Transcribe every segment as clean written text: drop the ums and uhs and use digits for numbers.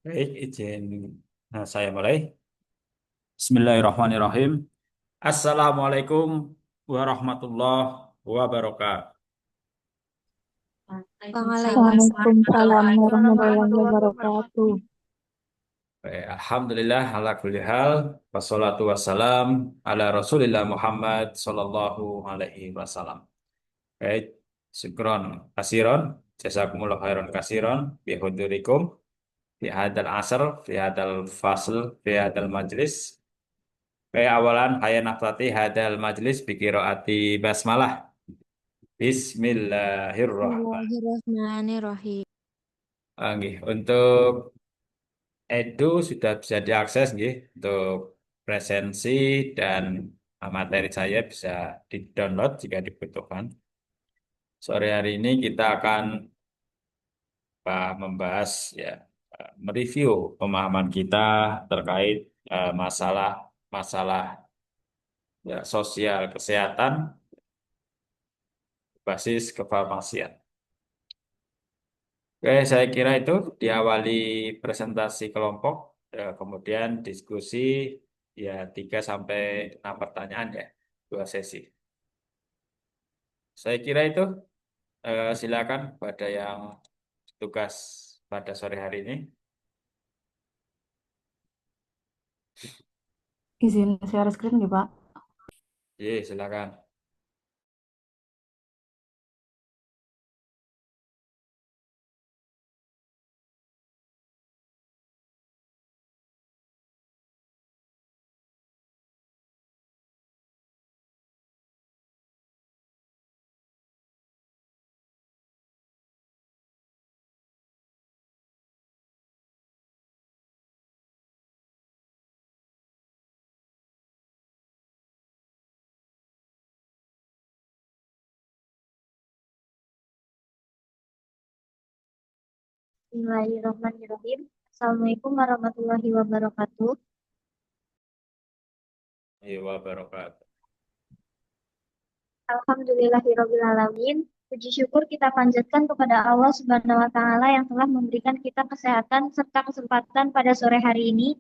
Baik, izin saya mulai. Bismillahirrahmanirrahim. Assalamualaikum warahmatullahi wabarakatuh. Waalaikumsalam Waalaikumsalam warahmatullahi warahmatullahi wabarakatuh. wabarakatuh. Baik, Alhamdulillah ala kulli hal. Wassalatu wassalam ala Rasulillah Muhammad sallallahu alaihi wasallam. Baik, syukron kasiron. Jazakumullah khairan kasiron. Bihudurikum. Fi hadal asr. Fi hadal fasl. Fi hadal majlis. Baik, awalan saya naftati hadal majlis bikiroati basmalah. Bismillahirrahmanirrahim. Bismillahirrahmanirrahim. Nggih, untuk Edu sudah bisa diakses nggih untuk presensi dan materi saya bisa di-download jika dibutuhkan. Sore hari ini kita akan membahas ya mereview pemahaman kita terkait masalah ya, sosial kesehatan basis kefarmasian. Oke, saya kira itu diawali presentasi kelompok, kemudian diskusi ya 3 sampai 6 pertanyaan ya, 2 sesi. Saya kira itu silakan pada yang tugas pada sore hari ini. Izin share screen nih, Pak. Iya, silakan. Bismillahirrahmanirrahim. Assalamualaikum warahmatullahi wabarakatuh. Iya, wabarakatuh. Alhamdulillahirrabbilalamin. Puji syukur kita panjatkan kepada Allah Subhanahu wa Ta'ala yang telah memberikan kita kesehatan serta kesempatan pada sore hari ini,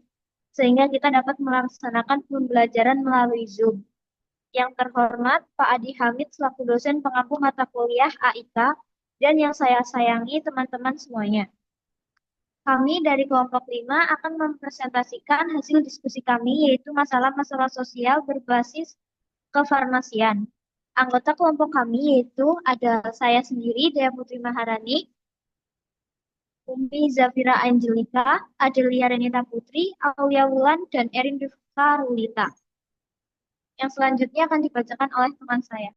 sehingga kita dapat melaksanakan pembelajaran melalui Zoom. Yang terhormat Pak Adi Hamid selaku dosen pengampu mata kuliah AIK, dan yang saya sayangi teman-teman semuanya. Kami dari kelompok 5 akan mempresentasikan hasil diskusi kami, yaitu masalah-masalah sosial berbasis kefarmasian. Anggota kelompok kami yaitu ada saya sendiri, Dea Putri Maharani, Umi Zafira Angelika, Adelia Renita Putri, Aulia Wulan, dan Erin Rifka Rulita. Yang selanjutnya akan dibacakan oleh teman saya.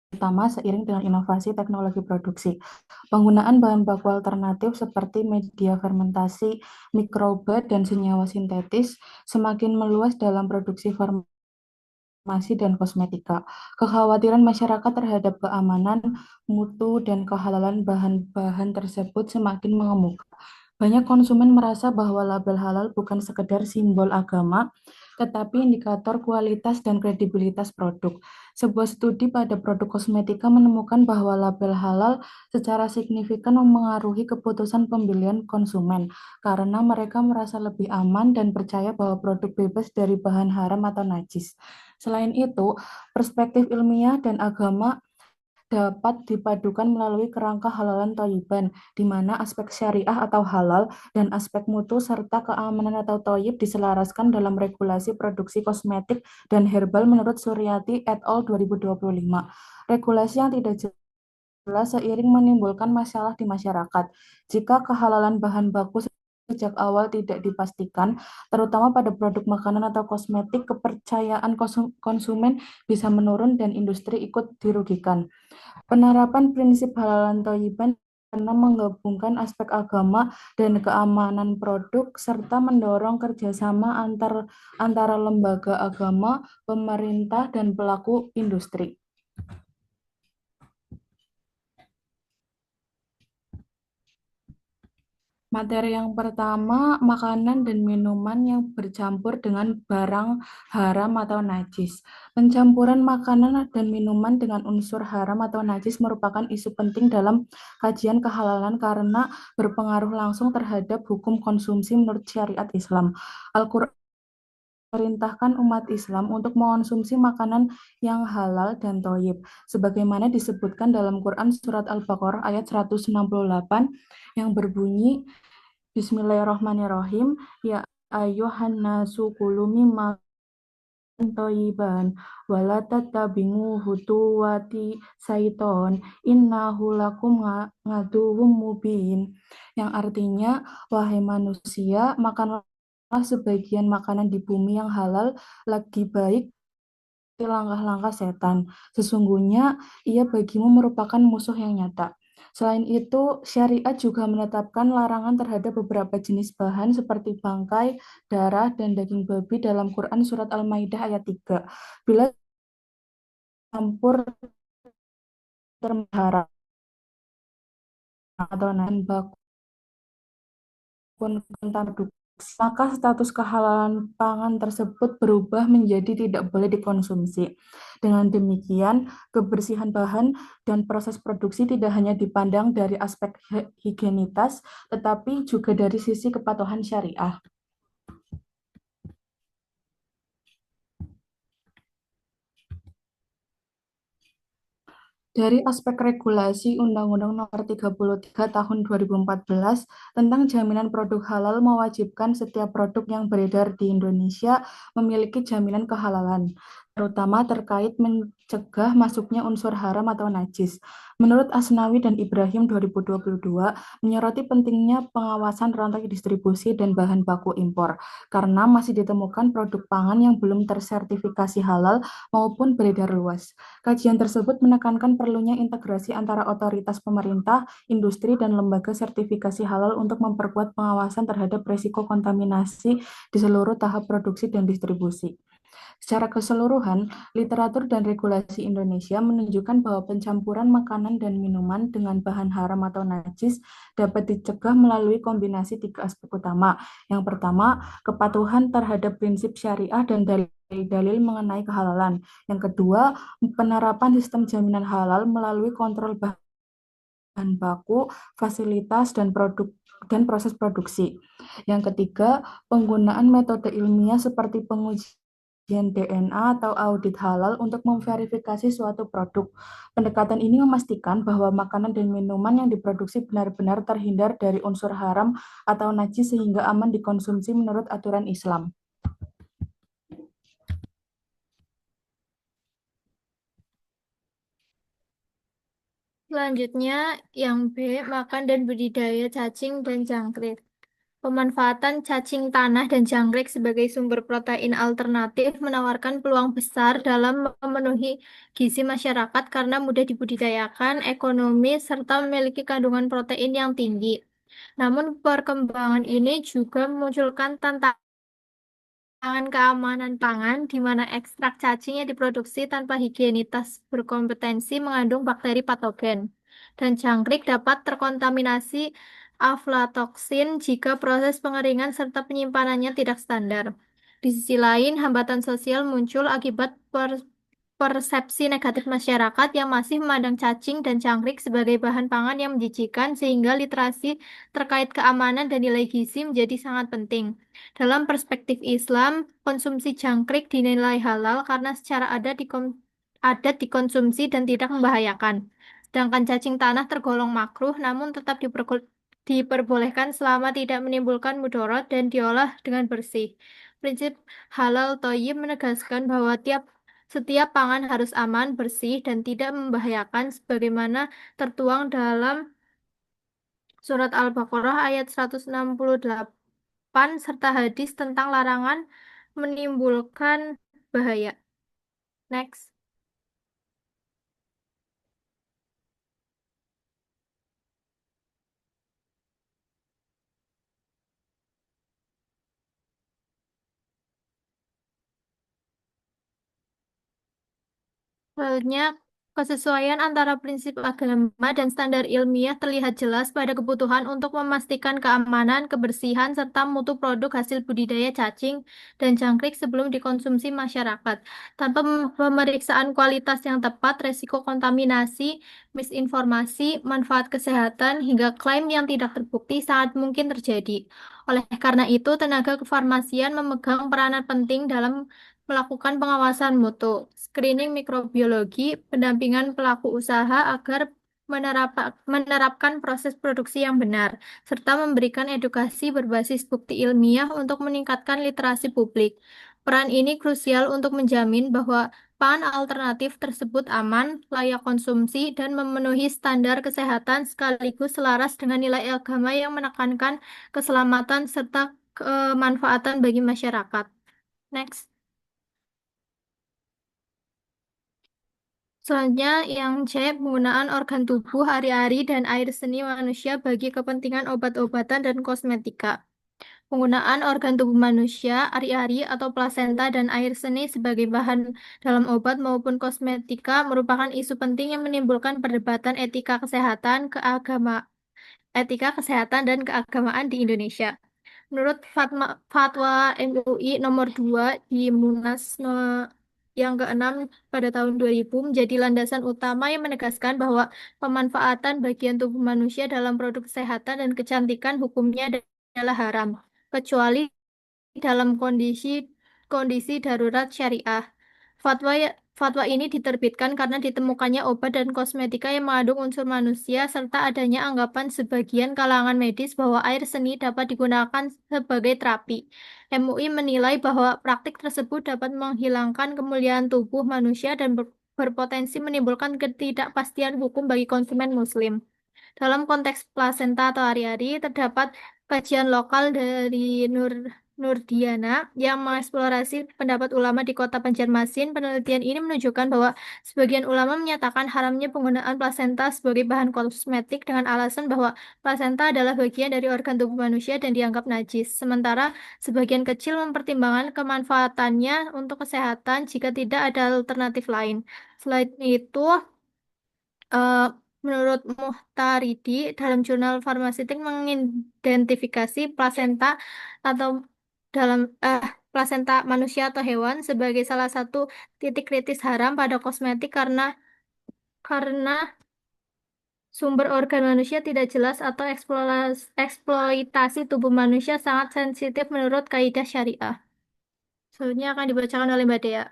Pertama, seiring dengan inovasi teknologi produksi, penggunaan bahan baku alternatif seperti media fermentasi, mikroba, dan senyawa sintetis semakin meluas dalam produksi farmasi dan kosmetika. Kekhawatiran masyarakat terhadap keamanan, mutu, dan kehalalan bahan-bahan tersebut semakin mengemuka. Banyak konsumen merasa bahwa label halal bukan sekedar simbol agama, tetapi indikator kualitas dan kredibilitas produk. Sebuah studi pada produk kosmetika menemukan bahwa label halal secara signifikan memengaruhi keputusan pembelian konsumen karena mereka merasa lebih aman dan percaya bahwa produk bebas dari bahan haram atau najis. Selain itu, perspektif ilmiah dan agama dapat dipadukan melalui kerangka halalan thayyiban, di mana aspek syariah atau halal dan aspek mutu serta keamanan atau thayyib diselaraskan dalam regulasi produksi kosmetik dan herbal menurut Suryati et al. 2025. Regulasi yang tidak jelas seiring menimbulkan masalah di masyarakat. Jika kehalalan bahan baku sejak awal tidak dipastikan, terutama pada produk makanan atau kosmetik, kepercayaan konsumen bisa menurun dan industri ikut dirugikan. Penerapan prinsip halalan thayyiban karena menggabungkan aspek agama dan keamanan produk serta mendorong kerjasama antara lembaga agama, pemerintah, dan pelaku industri. Materi yang pertama, makanan dan minuman yang bercampur dengan barang haram atau najis. Pencampuran makanan dan minuman dengan unsur haram atau najis merupakan isu penting dalam kajian kehalalan karena berpengaruh langsung terhadap hukum konsumsi menurut syariat Islam. Al-Quran memerintahkan umat Islam untuk mengonsumsi makanan yang halal dan thayyib, sebagaimana disebutkan dalam Quran Surat Al-Baqarah ayat 168 yang berbunyi, Bismillahirrahmanirrahim. Ya ayuhan nasu kulu mimma thayyiban wala tattabi'u hutuwati syaiton innahu lakum ngaduwwum mubin, yang artinya, wahai manusia, makanlah sebagian makanan di bumi yang halal lagi baik langkah-langkah setan. Sesungguhnya ia bagimu merupakan musuh yang nyata. Selain itu, syariat juga menetapkan larangan terhadap beberapa jenis bahan seperti bangkai, darah, dan daging babi dalam Quran Surat Al-Maidah ayat 3. Bila campur terharam atau baku kontaminasi, maka status kehalalan pangan tersebut berubah menjadi tidak boleh dikonsumsi. Dengan demikian, kebersihan bahan dan proses produksi tidak hanya dipandang dari aspek higienitas, tetapi juga dari sisi kepatuhan syariah. Dari aspek regulasi, Undang-Undang Nomor 33 Tahun 2014 tentang Jaminan Produk Halal mewajibkan setiap produk yang beredar di Indonesia memiliki jaminan kehalalan, terutama terkait mencegah masuknya unsur haram atau najis. Menurut Asnawi dan Ibrahim 2022, menyoroti pentingnya pengawasan rantai distribusi dan bahan baku impor, karena masih ditemukan produk pangan yang belum tersertifikasi halal maupun beredar luas. Kajian tersebut menekankan perlunya integrasi antara otoritas pemerintah, industri, dan lembaga sertifikasi halal untuk memperkuat pengawasan terhadap risiko kontaminasi di seluruh tahap produksi dan distribusi. Secara keseluruhan, literatur dan regulasi Indonesia menunjukkan bahwa pencampuran makanan dan minuman dengan bahan haram atau najis dapat dicegah melalui kombinasi tiga aspek utama. Yang pertama, kepatuhan terhadap prinsip syariah dan dalil mengenai kehalalan. Yang kedua, penerapan sistem jaminan halal melalui kontrol bahan baku, fasilitas, dan proses produksi. Yang ketiga, penggunaan metode ilmiah seperti pengujian DNA atau audit halal untuk memverifikasi suatu produk. Pendekatan ini memastikan bahwa makanan dan minuman yang diproduksi benar-benar terhindar dari unsur haram atau najis sehingga aman dikonsumsi menurut aturan Islam. Selanjutnya, yang B, makan dan budidaya cacing dan jangkrik. Pemanfaatan cacing tanah dan jangkrik sebagai sumber protein alternatif menawarkan peluang besar dalam memenuhi gizi masyarakat karena mudah dibudidayakan, ekonomis, serta memiliki kandungan protein yang tinggi. Namun, perkembangan ini juga memunculkan tantangan keamanan pangan, di mana ekstrak cacing yang diproduksi tanpa higienitas berkompetensi mengandung bakteri patogen, dan jangkrik dapat terkontaminasi aflatoksin jika proses pengeringan serta penyimpanannya tidak standar. Di sisi lain, hambatan sosial muncul akibat persepsi negatif masyarakat yang masih memandang cacing dan jangkrik sebagai bahan pangan yang menjijikan, sehingga literasi terkait keamanan dan nilai gizi menjadi sangat penting. Dalam perspektif Islam, konsumsi jangkrik dinilai halal karena secara adat dikonsumsi dan tidak membahayakan. Sedangkan cacing tanah tergolong makruh namun tetap diperbolehkan selama tidak menimbulkan mudarat dan diolah dengan bersih. Prinsip halal thayyib menegaskan bahwa setiap pangan harus aman, bersih, dan tidak membahayakan sebagaimana tertuang dalam Surat Al-Baqarah ayat 168 serta hadis tentang larangan menimbulkan bahaya. Next. Selanjutnya, Kesesuaian antara prinsip agama dan standar ilmiah terlihat jelas pada kebutuhan untuk memastikan keamanan, kebersihan, serta mutu produk hasil budidaya cacing dan jangkrik sebelum dikonsumsi masyarakat. Tanpa pemeriksaan kualitas yang tepat, resiko kontaminasi, misinformasi, manfaat kesehatan, hingga klaim yang tidak terbukti sangat mungkin terjadi. Oleh karena itu, tenaga kefarmasian memegang peranan penting dalam melakukan pengawasan mutu, screening mikrobiologi, pendampingan pelaku usaha agar menerapkan proses produksi yang benar, serta memberikan edukasi berbasis bukti ilmiah untuk meningkatkan literasi publik. Peran ini krusial untuk menjamin bahwa pangan alternatif tersebut aman, layak konsumsi, dan memenuhi standar kesehatan sekaligus selaras dengan nilai agama yang menekankan keselamatan serta kemanfaatan bagi masyarakat. Next. Selanjutnya, yang C, penggunaan organ tubuh, hari-hari, dan air seni manusia bagi kepentingan obat-obatan dan kosmetika. Penggunaan organ tubuh manusia, ari-ari, atau plasenta dan air seni sebagai bahan dalam obat maupun kosmetika merupakan isu penting yang menimbulkan perdebatan etika kesehatan dan keagamaan di Indonesia. Menurut Fatwa MUI nomor 2 di Munas yang ke-6 pada tahun 2000 menjadi landasan utama yang menegaskan bahwa pemanfaatan bagian tubuh manusia dalam produk kesehatan dan kecantikan hukumnya adalah haram, kecuali dalam kondisi darurat syariah. Fatwa ini diterbitkan karena ditemukannya obat dan kosmetika yang mengandung unsur manusia serta adanya anggapan sebagian kalangan medis bahwa air seni dapat digunakan sebagai terapi. MUI menilai bahwa praktik tersebut dapat menghilangkan kemuliaan tubuh manusia dan berpotensi menimbulkan ketidakpastian hukum bagi konsumen muslim. Dalam konteks plasenta atau ari-ari, terdapat kajian lokal dari Nurdiana yang mengeksplorasi pendapat ulama di kota Banjarmasin. Penelitian ini menunjukkan bahwa sebagian ulama menyatakan haramnya penggunaan plasenta sebagai bahan kosmetik dengan alasan bahwa plasenta adalah bagian dari organ tubuh manusia dan dianggap najis. Sementara sebagian kecil mempertimbangkan kemanfaatannya untuk kesehatan jika tidak ada alternatif lain. Selain itu, Eh, menurut Muhtaridi, dalam jurnal farmaseutik mengidentifikasi plasenta atau dalam plasenta manusia atau hewan sebagai salah satu titik kritis haram pada kosmetik karena sumber organ manusia tidak jelas atau eksploitasi tubuh manusia sangat sensitif menurut kaidah syariah. Selanjutnya akan dibacakan oleh Mbak Dea.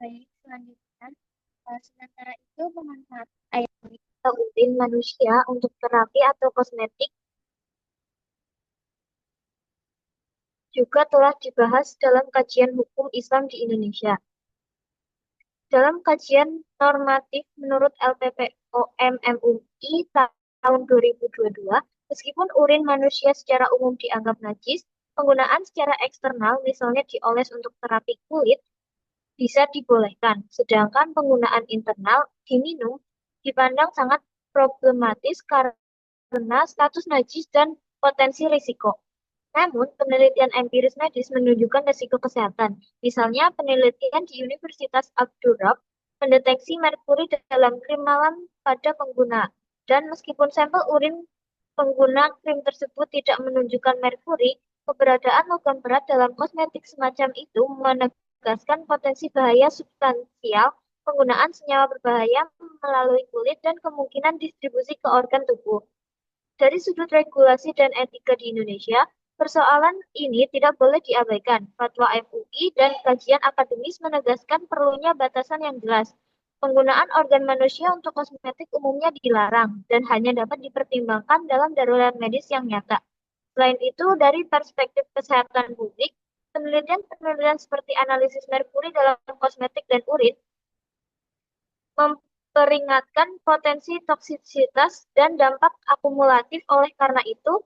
Baik, selanjutnya, sementara itu pemanfaatan air atau urin manusia untuk terapi atau kosmetik juga telah dibahas dalam kajian hukum Islam di Indonesia. Dalam kajian normatif menurut LPPOM MUI tahun 2022, meskipun urin manusia secara umum dianggap najis, penggunaan secara eksternal, misalnya dioles untuk terapi kulit, bisa dibolehkan, sedangkan penggunaan internal diminum dipandang sangat problematis karena status najis dan potensi risiko. Namun, penelitian empiris medis menunjukkan risiko kesehatan. Misalnya, penelitian di Universitas Abdurrahman mendeteksi merkuri dalam krim malam pada pengguna. Dan meskipun sampel urin pengguna krim tersebut tidak menunjukkan merkuri, keberadaan logam berat dalam kosmetik semacam itu menegaskan potensi bahaya substansial penggunaan senyawa berbahaya melalui kulit dan kemungkinan distribusi ke organ tubuh. Dari sudut regulasi dan etika di Indonesia, persoalan ini tidak boleh diabaikan. Fatwa MUI dan kajian akademis menegaskan perlunya batasan yang jelas. Penggunaan organ manusia untuk kosmetik umumnya dilarang dan hanya dapat dipertimbangkan dalam darurat medis yang nyata. Selain itu, dari perspektif kesehatan publik, penelitian-penelitian seperti analisis merkuri dalam kosmetik dan urin memperingatkan potensi toksisitas dan dampak akumulatif. Oleh karena itu,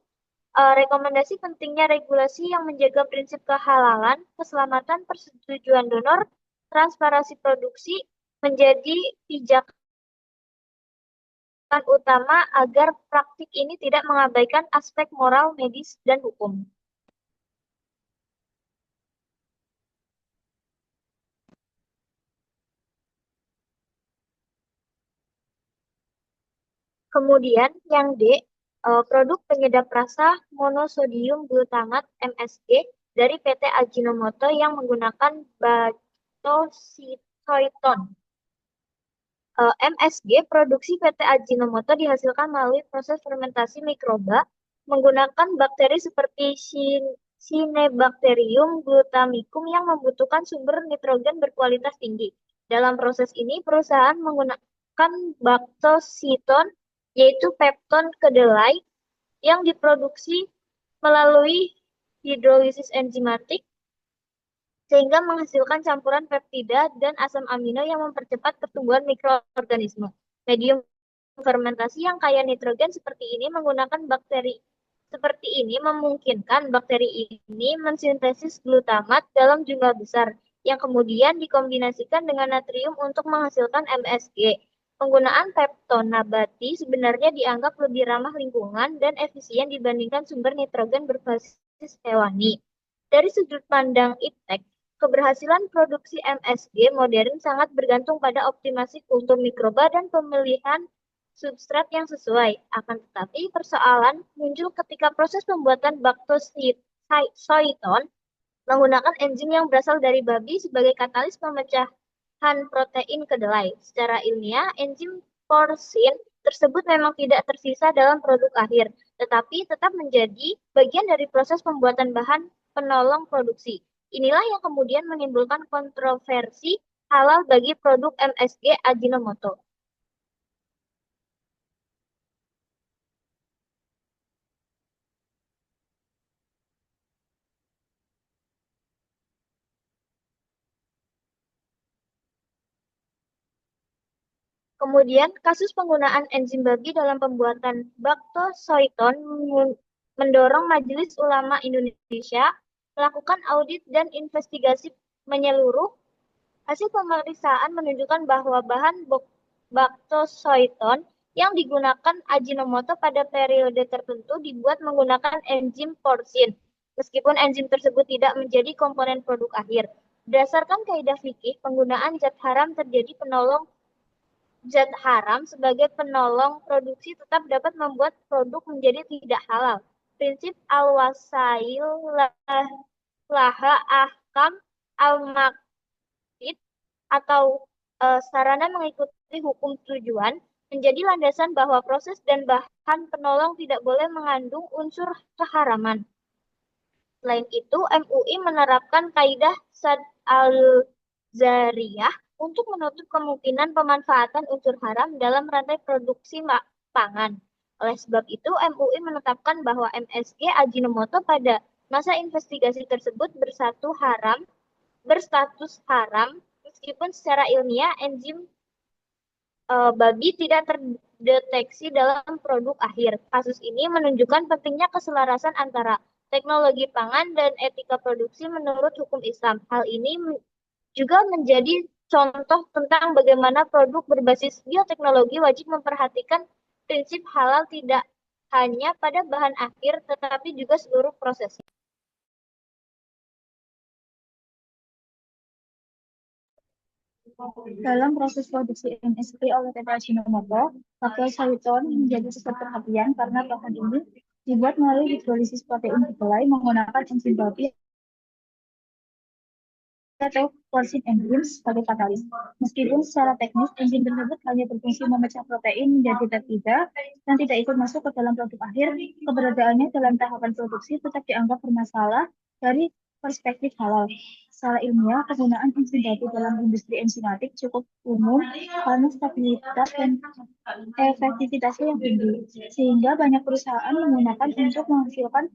rekomendasi pentingnya regulasi yang menjaga prinsip kehalalan, keselamatan, persetujuan donor, transparansi produksi menjadi pijakan utama agar praktik ini tidak mengabaikan aspek moral, medis, dan hukum. Kemudian yang D, produk penyedap rasa monosodium glutamat MSG dari PT Ajinomoto yang menggunakan bactoseroiton. MSG produksi PT Ajinomoto dihasilkan melalui proses fermentasi mikroba menggunakan bakteri seperti Cyanobacterium glutamicum yang membutuhkan sumber nitrogen berkualitas tinggi. Dalam proses ini, perusahaan menggunakan bactoseton, yaitu pepton kedelai yang diproduksi melalui hidrolisis enzimatik sehingga menghasilkan campuran peptida dan asam amino yang mempercepat pertumbuhan mikroorganisme. Medium fermentasi yang kaya nitrogen seperti ini memungkinkan bakteri ini mensintesis glutamat dalam jumlah besar yang kemudian dikombinasikan dengan natrium untuk menghasilkan MSG. Penggunaan pepton nabati sebenarnya dianggap lebih ramah lingkungan dan efisien dibandingkan sumber nitrogen berbasis hewani. Dari sudut pandang iptek, keberhasilan produksi MSG modern sangat bergantung pada optimasi kultur mikroba dan pemilihan substrat yang sesuai. Akan tetapi, persoalan muncul ketika proses pembuatan bactoseroiton menggunakan enzim yang berasal dari babi sebagai katalis pemecahan protein kedelai. Secara ilmiah, enzim porsin tersebut memang tidak tersisa dalam produk akhir, tetapi tetap menjadi bagian dari proses pembuatan bahan penolong produksi. Inilah yang kemudian menimbulkan kontroversi halal bagi produk MSG Ajinomoto. Kemudian, kasus penggunaan enzim babi dalam pembuatan bactoseroiton mendorong Majelis Ulama Indonesia melakukan audit dan investigasi menyeluruh. Hasil pemeriksaan menunjukkan bahwa bahan bactoseroiton yang digunakan Ajinomoto pada periode tertentu dibuat menggunakan enzim porsin, meskipun enzim tersebut tidak menjadi komponen produk akhir. Berdasarkan kaidah fikih, penggunaan zat haram sebagai penolong produksi tetap dapat membuat produk menjadi tidak halal. Prinsip al-wasail laha ahkam al-maqsid atau sarana mengikuti hukum tujuan menjadi landasan bahwa proses dan bahan penolong tidak boleh mengandung unsur keharaman. Selain itu, MUI menerapkan kaidah sad al-zariyah untuk menutup kemungkinan pemanfaatan unsur haram dalam rantai produksi pangan. Oleh sebab itu, MUI menetapkan bahwa MSG Ajinomoto pada masa investigasi tersebut berstatus haram, meskipun secara ilmiah enzim babi tidak terdeteksi dalam produk akhir. Kasus ini menunjukkan pentingnya keselarasan antara teknologi pangan dan etika produksi menurut hukum Islam. Hal ini juga menjadi contoh tentang bagaimana produk berbasis bioteknologi wajib memperhatikan prinsip halal tidak hanya pada bahan akhir, tetapi juga seluruh prosesnya. Dalam proses produksi MSG oleh PT Ajinomoto, bactoseroiton menjadi pusat perhatian karena bahan ini dibuat melalui hidrolisis protein kedelai menggunakan enzim babi atau porsin enzim sebagai katalis. Meskipun secara teknis enzim tersebut hanya berfungsi memecah protein menjadi peptida dan tidak ikut masuk ke dalam produk akhir, keberadaannya dalam tahapan produksi tetap dianggap bermasalah dari perspektif halal. Secara ilmiah, penggunaan enzim baku dalam industri enzimatik cukup umum karena stabilitas dan efektivitasnya yang tinggi, sehingga banyak perusahaan menggunakan untuk menghasilkan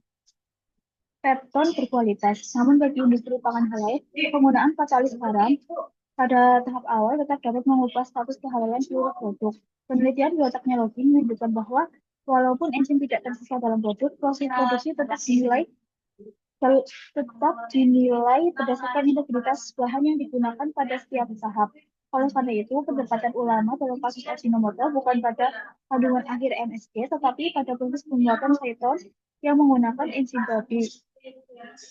pepton berkualitas. Namun bagi industri pangan halal, penggunaan katalis haram pada tahap awal tetap dapat mengubah status kehalalan seluruh produk. Penelitian bioteknologi menunjukkan bahwa walaupun enzim tidak tersisa dalam produk, proses produksi tetap dinilai berdasarkan integritas bahan yang digunakan pada setiap tahap. Oleh karena itu, perdebatan ulama dalam kasus Ajinomoto bukan pada kandungan akhir MSG, tetapi pada proses pembuatan seitan yang menggunakan enzim babi.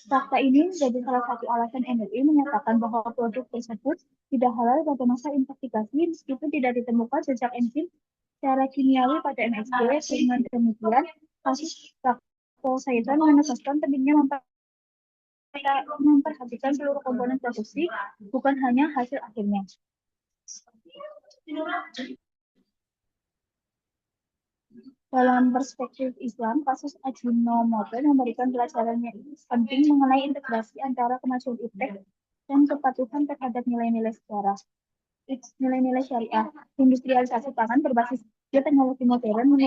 Fakta ini menjadi salah satu alasan MUI menyatakan bahwa produk tersebut tidak halal pada masa investigasi meskipun tidak ditemukan jejak enzim secara kimiawi pada MSG. Dengan demikian, kasus Seitan menegaskan pentingnya memperhatikan seluruh komponen produksi, bukan hanya hasil akhirnya. Dalam perspektif Islam, kasus Ajinomoto memberikan pelajaran yang penting mengenai integrasi antara kemajuan iptek dan kepatuhan terhadap nilai-nilai sejarah. Nilai-nilai syariah, industrialisasi pangan berbasis teknologi modern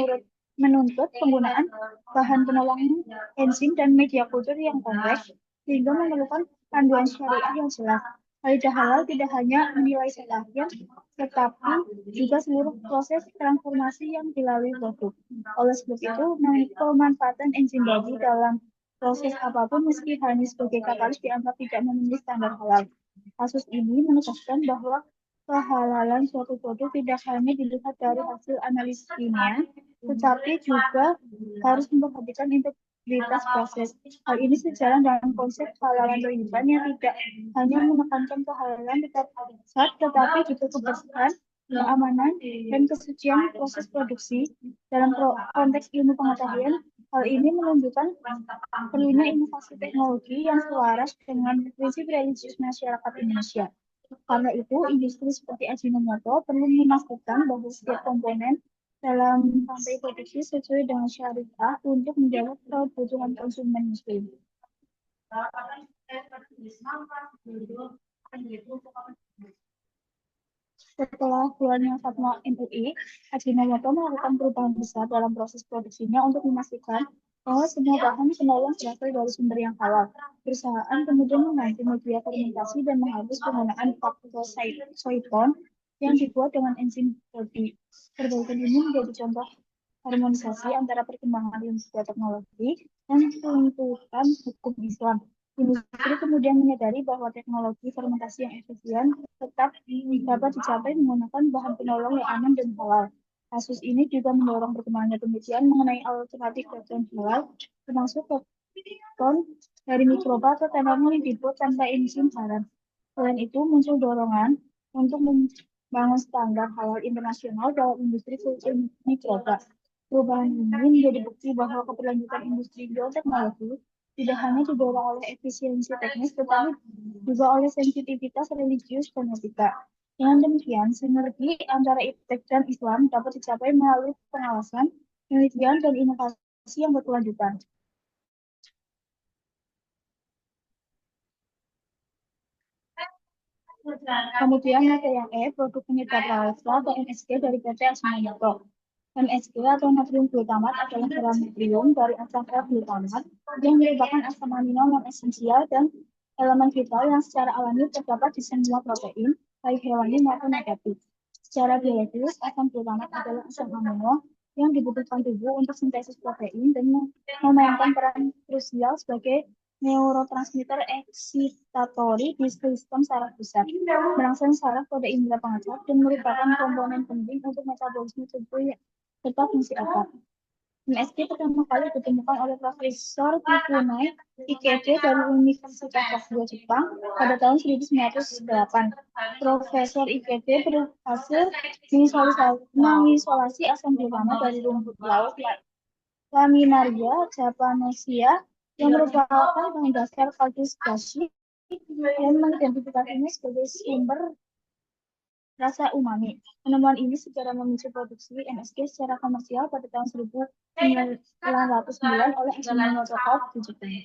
menuntut penggunaan bahan penolong enzim dan media kultur yang kompleks, sehingga memerlukan panduan syariah yang jelas. Kaidah halal tidak hanya menilai akhir, tetapi juga seluruh proses transformasi yang dilalui produk. Oleh sebab itu, pemanfaatan enzim babi dalam proses apapun meski hanya sebagai katalis dianggap tidak memenuhi standar halal. Kasus ini menegaskan bahwa kehalalan suatu produk tidak hanya dilihat dari hasil analisis kimia, tetapi juga harus memperhatikan integritas proses. Hal ini sejalan dengan konsep kehalalan berlimpah yang tidak hanya menekankan kehalalan tetapi juga kebersihan, keamanan, dan kesucian proses produksi. Dalam konteks ilmu pengetahuan, hal ini menunjukkan perlunya inovasi teknologi yang selaras dengan prinsip religius masyarakat Indonesia. Karena itu, industri seperti Ajinomoto perlu memastikan bahwa setiap komponen dalam rantai produksi sesuai dengan syariah untuk menjawab kebutuhan konsumen muslim. Setelah keluarnya fatwa MUI, Ajinomoto melakukan perubahan besar dalam proses produksinya untuk memastikan bahwa semua bahan penolong berasal dari sumber yang halal. Perusahaan kemudian mengganti media fermentasi dan menghapus penggunaan soiton yang dibuat dengan enzim babi. Perbaikan ini menjadi contoh harmonisasi antara perkembangan ilmu teknologi dan tuntutan hukum Islam. Industri kemudian menyadari bahwa teknologi fermentasi yang efisien tetap dapat dicapai menggunakan bahan penolong yang aman dan halal. Kasus ini juga mendorong perkembangan penelitian mengenai alternatif pepton halal, termasuk pepton dari mikroba atau tanaman yang dibuat tanpa enzim haram. Selain itu, muncul dorongan untuk membangun standar halal internasional dalam industri mikroba. Perubahan ini menjadi bukti bahwa keberlanjutan industri bioteknologi tidak hanya didorong oleh efisiensi teknis, tetapi juga oleh sensitivitas religius dan etika. Dengan demikian, sinergi antara iptek dan Islam dapat dicapai melalui pengawasan, penelitian, dan inovasi yang berkelanjutan. Kemudian ada yang produk penyedap rasa atau MSG dari PT Ajinomoto. MSG atau natrium glutamat adalah garam natrium dari asam glutamat yang merupakan asam amino non esensial dan elemen vital yang secara alami terdapat di semua protein, baik hewani maupun nabati. Secara biologis, asam glutamat adalah asam amino yang dibutuhkan tubuh untuk sintesis protein dan memainkan peran krusial sebagai neurotransmitter eksitatori di sistem saraf pusat, merangsang saraf pada indera pengecat dan merupakan komponen penting untuk metabolisme tubuh serta fungsi otak. MSG pertama kali ditemukan oleh Profesor Kifunai Ikeda dari Universitas Tokyo, Jepang pada tahun 1908. Profesor Ikeda berhasil mengisolasi asam glutamat dari rumput laut Laminaria japonica yang merupakan bahan dasar kalsium dashi dan mengidentifikasinya sebagai sumber rasa umami. Penemuan ini segera memicu produksi MSG secara komersial pada tahun 1909 oleh Ajinomoto Corp di Jepang.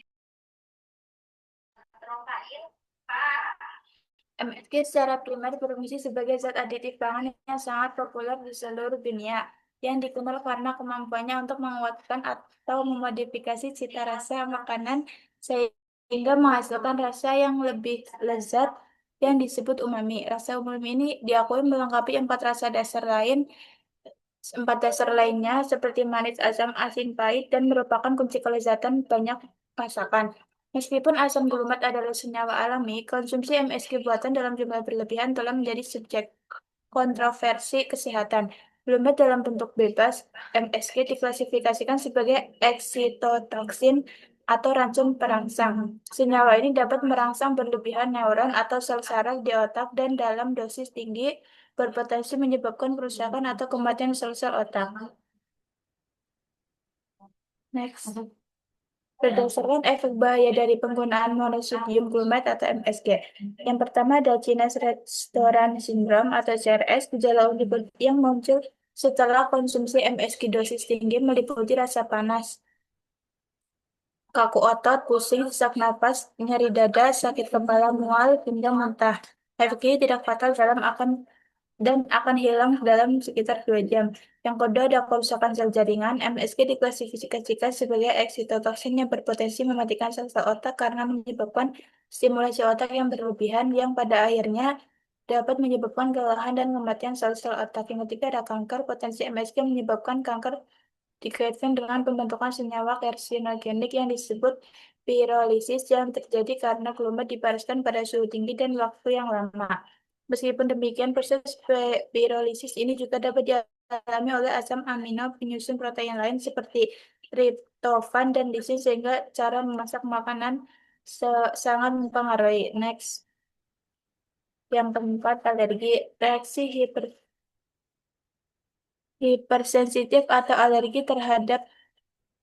MSG secara primer berfungsi sebagai zat aditif pangan yang sangat populer di seluruh dunia, yang dikenal karena kemampuannya untuk menguatkan atau memodifikasi cita rasa makanan sehingga menghasilkan rasa yang lebih lezat yang disebut umami. Rasa umami ini diakui melengkapi empat dasar lainnya seperti manis, asam, asin, pahit, dan merupakan kunci kelezatan banyak masakan. Meskipun asam glumat adalah senyawa alami, konsumsi MSG buatan dalam jumlah berlebihan telah menjadi subjek kontroversi kesehatan. Glumat dalam bentuk bebas, MSG diklasifikasikan sebagai eksitotoksin atau racun perangsang. Senyawa ini dapat merangsang berlebihan neuron atau sel saraf di otak dan dalam dosis tinggi berpotensi menyebabkan kerusakan atau kematian sel-sel otak. Next. Berdasarkan efek bahaya dari penggunaan monosodium glutamate atau MSG. Yang pertama ada Chinese Restaurant Syndrome atau CRS, gejala yang muncul setelah konsumsi MSG dosis tinggi meliputi rasa panas, kaku otot, pusing, sesak napas, nyeri dada, sakit kepala, mual, hingga muntah. Efek ini tidak fatal akan hilang dalam sekitar 2 jam. Yang kedua ada kerusakan sel jaringan. MSG diklasifikasikan sebagai eksitotoksin yang berpotensi mematikan sel-sel otak karena menyebabkan stimulasi otak yang berlebihan yang pada akhirnya dapat menyebabkan kelelahan dan kematian sel-sel otak. Yang ketiga ada kanker. Potensi MSG menyebabkan kanker dikaitkan dengan pembentukan senyawa karsinogenik yang disebut pirolisis yang terjadi karena glumat dipanaskan pada suhu tinggi dan waktu yang lama. Meskipun demikian, proses pirolisis ini juga dapat dialami oleh asam amino penyusun protein lain seperti triptofan dan lisin sehingga cara memasak makanan sangat mempengaruhi. Next. Yang keempat, alergi. Reaksi hipersensitif atau alergi terhadap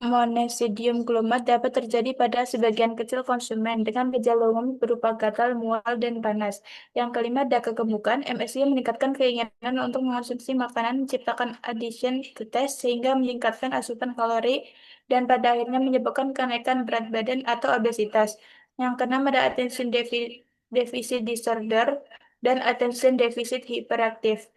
monosodium glutamate dapat terjadi pada sebagian kecil konsumen dengan gejala umum berupa gatal, mual, dan panas. Yang kelima, ada kegemukan. MSG meningkatkan keinginan untuk mengonsumsi makanan, menciptakan addiction to taste, sehingga meningkatkan asupan kalori, dan pada akhirnya menyebabkan kenaikan berat badan atau obesitas. Yang keenam, ada attention deficit disorder dan attention deficit hyperactive.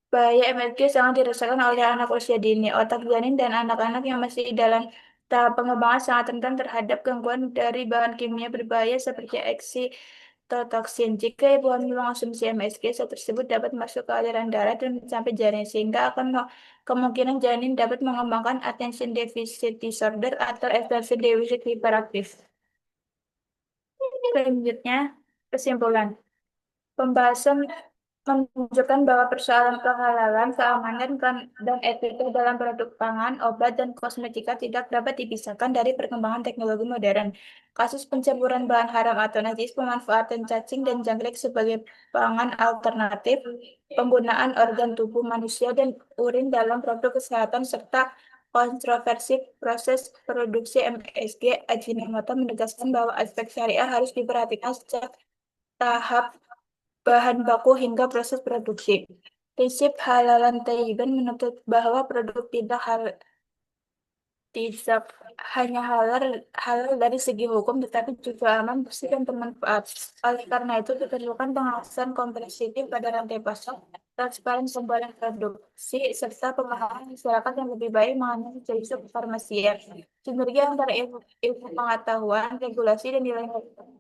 Bahaya MSG sangat dirasakan oleh anak usia dini. Otak janin dan anak-anak yang masih dalam tahap pengembangan sangat rentan terhadap gangguan dari bahan kimia berbahaya seperti eksitotoksin. Jika ibu hamil mengonsumsi MSG, zat tersebut dapat masuk ke aliran darah dan sampai janin, sehingga kemungkinan janin dapat mengembangkan attention deficit disorder atau attention deficit hyperactive. Selanjutnya, kesimpulan. Pembahasan menunjukkan bahwa persoalan kehalalan, keamanan, dan etika dalam produk pangan, obat, dan kosmetika tidak dapat dipisahkan dari perkembangan teknologi modern. Kasus pencemburuan bahan haram atau najis, pemanfaatan cacing dan jangkrik sebagai pangan alternatif, penggunaan organ tubuh manusia dan urin dalam produk kesehatan, serta kontroversi proses produksi MSG Ajinomoto menegaskan bahwa aspek syariah harus diperhatikan sejak tahap bahan baku hingga proses produksi. Prinsip halalan thayyiban menuntut bahwa produk tidak hanya halal dari segi hukum, tetapi juga aman, bersih, dan bermanfaat. Oleh karena itu, diperlukan pengawasan komprehensif pada rantai pasok, transparan pembuatan produksi, serta pemahaman masyarakat yang lebih baik mengenai jenis farmasi. Sinergi antara ilmu pengetahuan, regulasi, dan nilai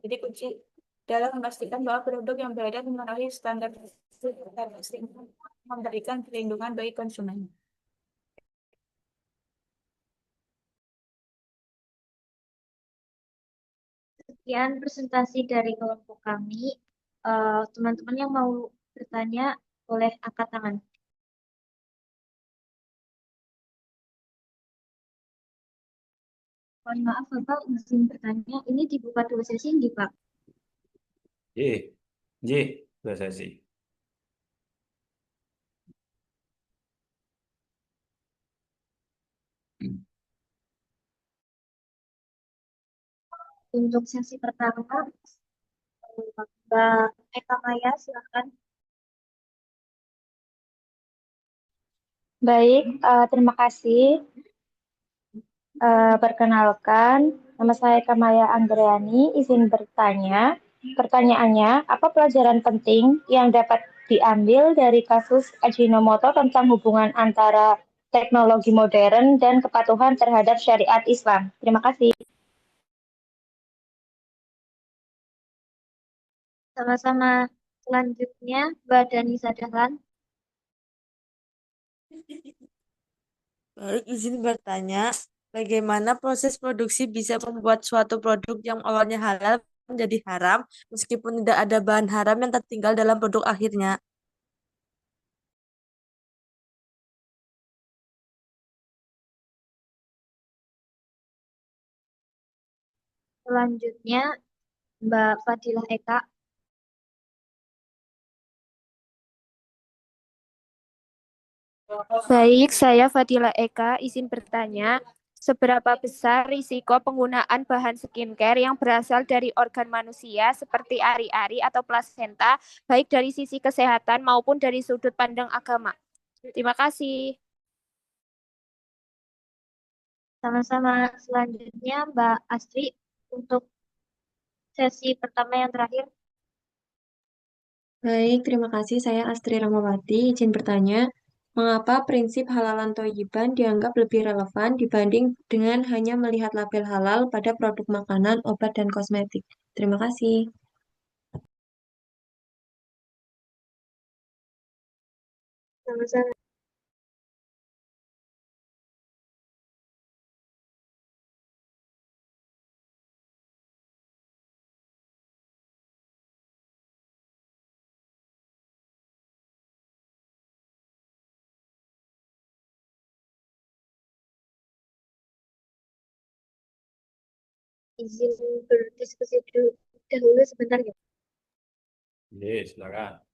jadi kunci dalam memastikan bahwa produk yang beredar memenuhi standar memberikan perlindungan bagi konsumen. Sekian presentasi dari kelompok kami. Teman-teman yang mau bertanya boleh angkat tangan. Mohon maaf, Bapak, izin bertanya. Ini dibuka dua sesi nggih, Pak? J, J, dua sesi. Untuk sesi pertama, Mbak Eka Maya, silakan. Baik, terima kasih. Perkenalkan, nama saya Kamaya Anggriani, izin bertanya. Pertanyaannya, apa pelajaran penting yang dapat diambil dari kasus Ajinomoto tentang hubungan antara teknologi modern dan kepatuhan terhadap syariat Islam? Terima kasih. Sama-sama. Selanjutnya, Mbak Danisa Dahlan. Baik, izin bertanya, bagaimana proses produksi bisa membuat suatu produk yang awalnya halal menjadi haram meskipun tidak ada bahan haram yang tertinggal dalam produk akhirnya? Selanjutnya, Mbak Fadilah Eka. Baik, saya Fadila Eka, izin bertanya, seberapa besar risiko penggunaan bahan skincare yang berasal dari organ manusia seperti ari-ari atau plasenta, baik dari sisi kesehatan maupun dari sudut pandang agama? Terima kasih. Sama-sama. Selanjutnya, Mbak Astri untuk sesi pertama yang terakhir. Baik, terima kasih. Saya Astri Ramawati. Izin bertanya, mengapa prinsip halalan toyiban dianggap lebih relevan dibanding dengan hanya melihat label halal pada produk makanan, obat, dan kosmetik? Terima kasih. Sama-sama. Izin berdiskusi dahulu sebentar ya. Silakan.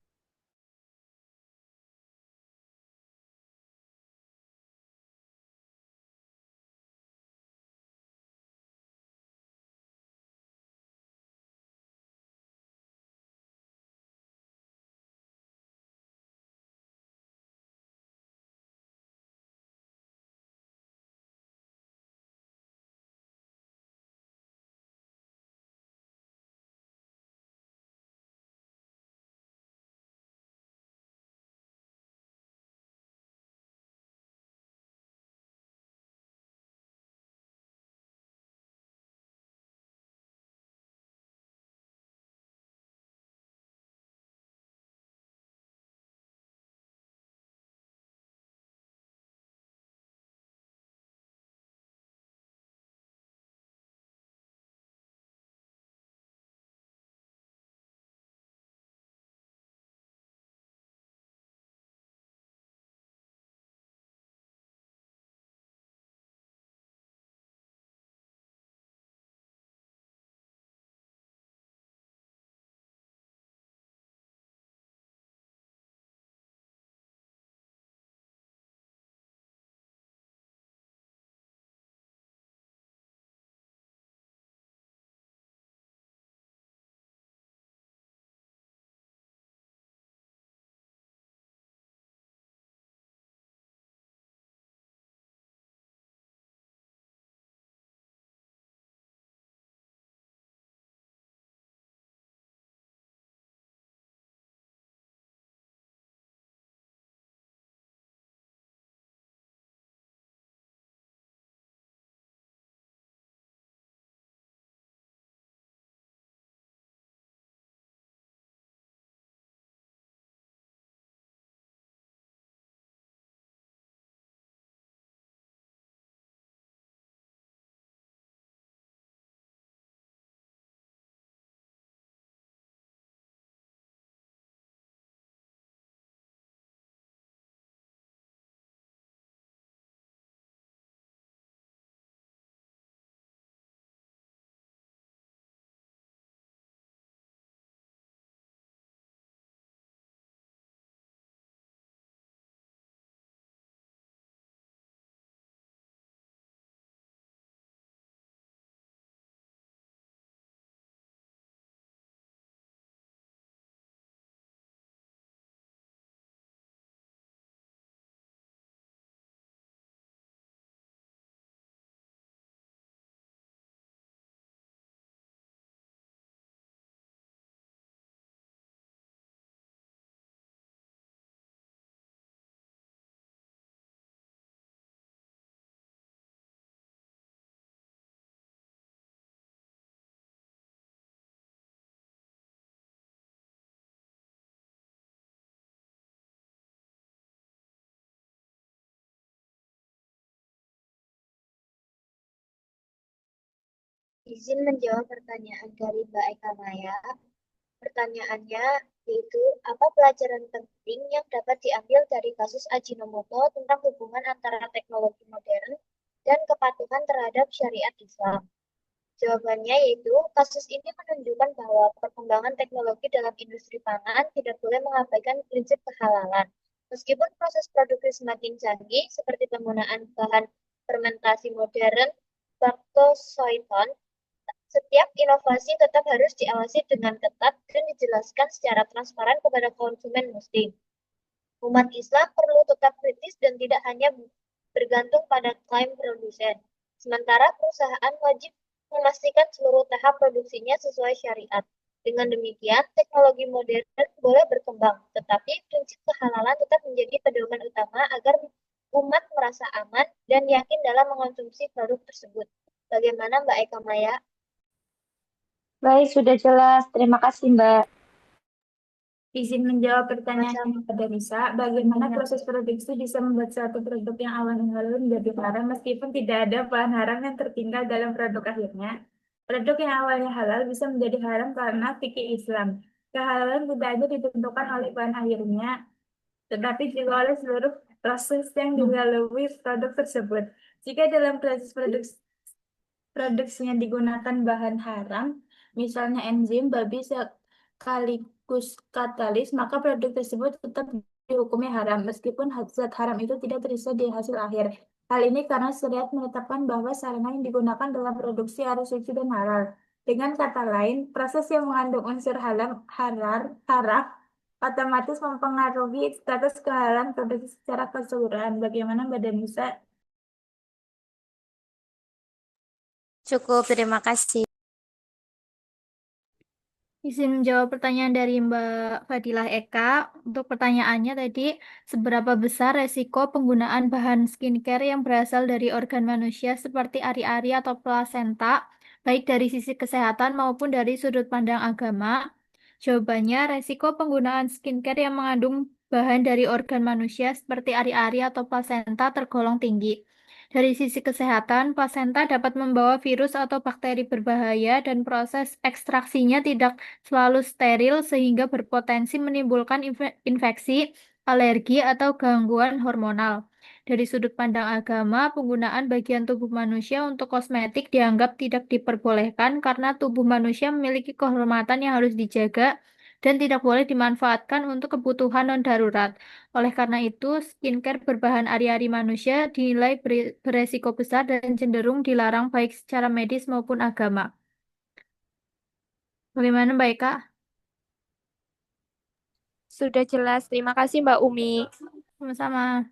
Izin menjawab pertanyaan dari Mbak Eka Maya. Pertanyaannya yaitu, apa pelajaran penting yang dapat diambil dari kasus Ajinomoto tentang hubungan antara teknologi modern dan kepatuhan terhadap syariat Islam? Jawabannya yaitu, kasus ini menunjukkan bahwa perkembangan teknologi dalam industri pangan tidak boleh mengabaikan prinsip kehalalan. Meskipun proses produksi semakin canggih, seperti penggunaan bahan fermentasi modern, bactosoiton, setiap inovasi tetap harus diawasi dengan ketat dan dijelaskan secara transparan kepada konsumen muslim. Umat Islam perlu tetap kritis dan tidak hanya bergantung pada klaim produsen. Sementara perusahaan wajib memastikan seluruh tahap produksinya sesuai syariat. Dengan demikian, teknologi modern boleh berkembang, tetapi prinsip kehalalan tetap menjadi pedoman utama agar umat merasa aman dan yakin dalam mengonsumsi produk tersebut. Bagaimana Mbak Eka Maya? Baik, sudah jelas. Terima kasih, Mbak. Izin menjawab pertanyaan Sama-sama. kepada Nisa, bagaimana proses produksi bisa membuat suatu produk yang awalnya halal menjadi haram meskipun tidak ada bahan haram yang tertinggal dalam produk akhirnya? Produk yang awalnya halal bisa menjadi haram karena fikih Islam. Kehalalan tidak hanya ditentukan oleh bahan akhirnya, tetapi juga oleh seluruh proses yang dilalui produk tersebut. Jika dalam proses produksinya digunakan bahan haram, misalnya enzim, babi sekaligus katalis, maka produk tersebut tetap dihukumi haram, meskipun zat haram itu tidak terisa di hasil akhir. Hal ini karena syariat menetapkan bahwa sarana yang digunakan dalam produksi harus suci dan halal. Dengan kata lain, proses yang mengandung unsur haram otomatis mempengaruhi status kehalalan produksi secara keseluruhan. Bagaimana Mbak Danisa? Cukup, terima kasih. Izin menjawab pertanyaan dari Mbak Fadilah Eka. Untuk pertanyaannya tadi, seberapa besar resiko penggunaan bahan skincare yang berasal dari organ manusia seperti ari-ari atau plasenta, baik dari sisi kesehatan maupun dari sudut pandang agama? Jawabannya, resiko penggunaan skincare yang mengandung bahan dari organ manusia seperti ari-ari atau plasenta tergolong tinggi. Dari sisi kesehatan, plasenta dapat membawa virus atau bakteri berbahaya dan proses ekstraksinya tidak selalu steril sehingga berpotensi menimbulkan infeksi, alergi, atau gangguan hormonal. Dari sudut pandang agama, penggunaan bagian tubuh manusia untuk kosmetik dianggap tidak diperbolehkan karena tubuh manusia memiliki kehormatan yang harus dijaga dan tidak boleh dimanfaatkan untuk kebutuhan non-darurat. Oleh karena itu, skincare berbahan ari-ari manusia dinilai beresiko besar dan cenderung dilarang baik secara medis maupun agama. Bagaimana Mbak Eka? Sudah jelas, terima kasih Mbak Umi. Sama-sama.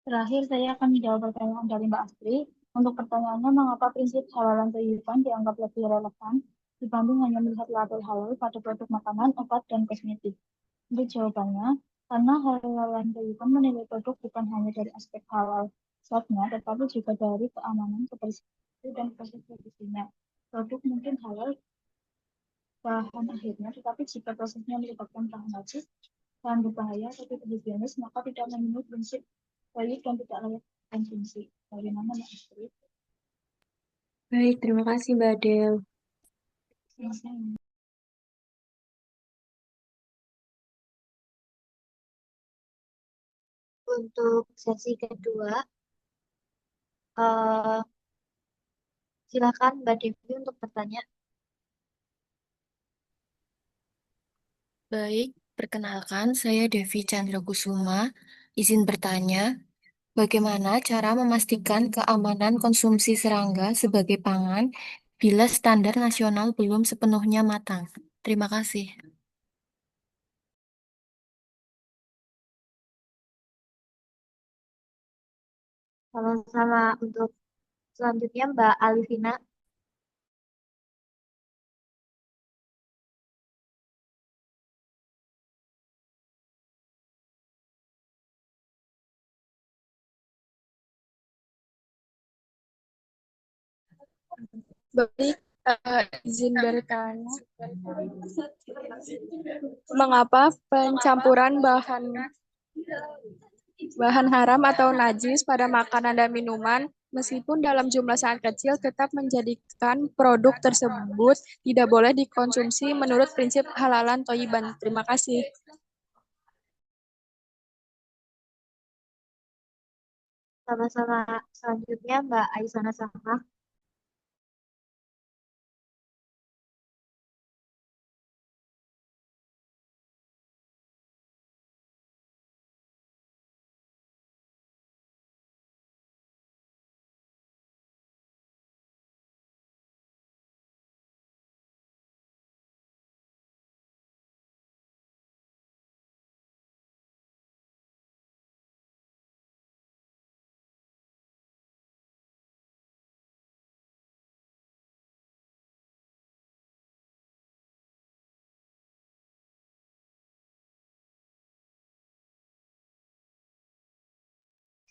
Terakhir, saya akan menjawab pertanyaan dari Mbak Astri. Untuk pertanyaannya, mengapa prinsip halalan kehidupan dianggap lebih relevan dibanding hanya melihat label halal pada produk makanan, obat, dan kosmetik? Untuk jawabannya, karena halalan kehidupan menilai produk bukan hanya dari aspek halal zatnya, tetapi juga dari keamanan, kebersihan, dan proses produksinya. Produk mungkin halal bahan akhirnya, tetapi jika prosesnya melibatkan bahan najis, bahan berbahaya, atau tidak higienis, maka tidak memenuhi prinsip baik dan tidak layak konsumsi. Bagaimana Mbak Astrid? Baik, terima kasih Mbak Adel. Sama-sama. Untuk sesi kedua, eh, silakan Mbak Devi untuk bertanya. Baik, perkenalkan saya Devi Chandrakusuma. Izin bertanya, bagaimana cara memastikan keamanan konsumsi serangga sebagai pangan bila standar nasional belum sepenuhnya matang? Terima kasih. Sama-sama untuk selanjutnya Mbak Alifina. Baik, izin bertanya, mengapa pencampuran bahan haram atau najis pada makanan dan minuman Meskipun dalam jumlah sangat kecil, tetap menjadikan produk tersebut tidak boleh dikonsumsi menurut prinsip halalan toyiban. Terima kasih. Sama-sama. Selanjutnya Mbak Aisana Sama.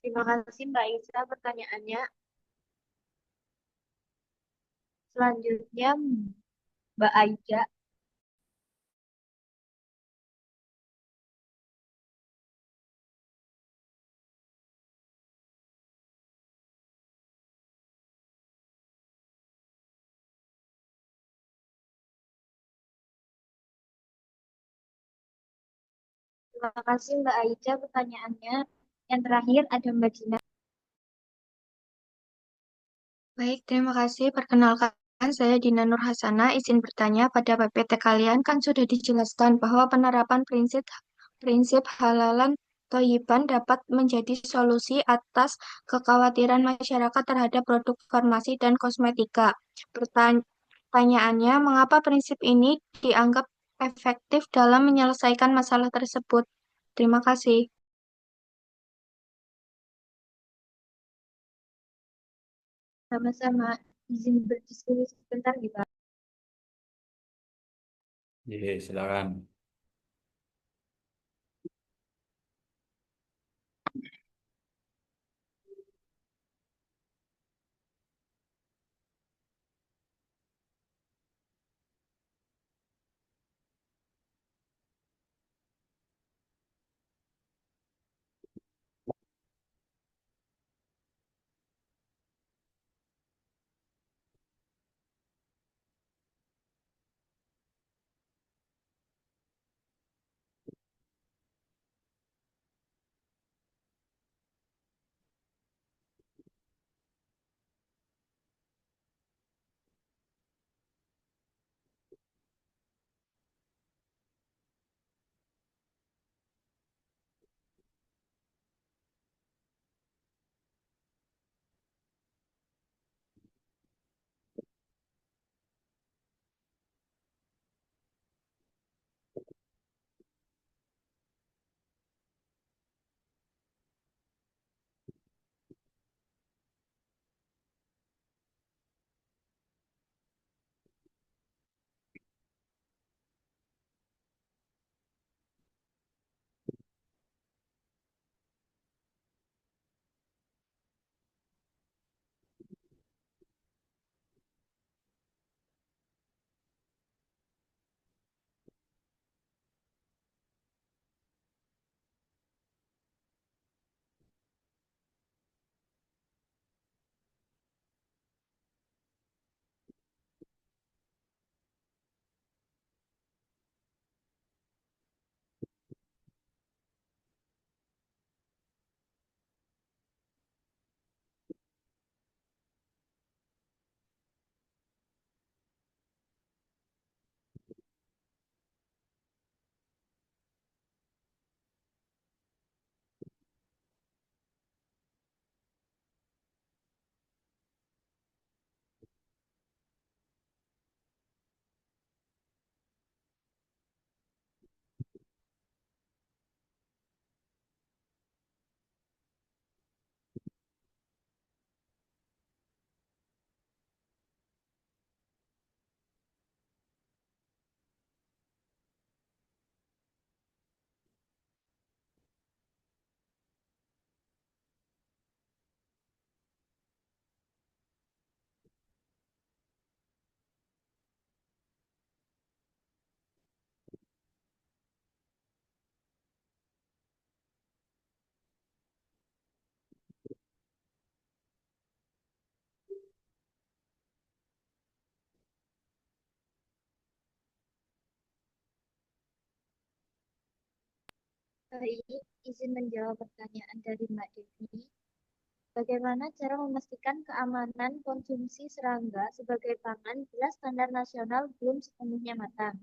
Terima kasih Mbak Isa pertanyaannya. Selanjutnya Mbak Aida. Terima kasih Mbak Aida pertanyaannya. Yang terakhir ada Mbak Dina. Baik, terima kasih. Perkenalkan, saya Dina Nur Hasana. Izin bertanya, pada PPT kalian kan sudah dijelaskan bahwa penerapan prinsip halalan toyiban dapat menjadi solusi atas kekhawatiran masyarakat terhadap produk farmasi dan kosmetika. Pertanyaannya, mengapa prinsip ini dianggap efektif dalam menyelesaikan masalah tersebut? Terima kasih. Sama-sama. Izin berdiskusi sebentar gitu. Silakan. Baik, izin menjawab pertanyaan dari Mbak Devi. Bagaimana cara memastikan keamanan konsumsi serangga sebagai pangan bila standar nasional belum sepenuhnya matang?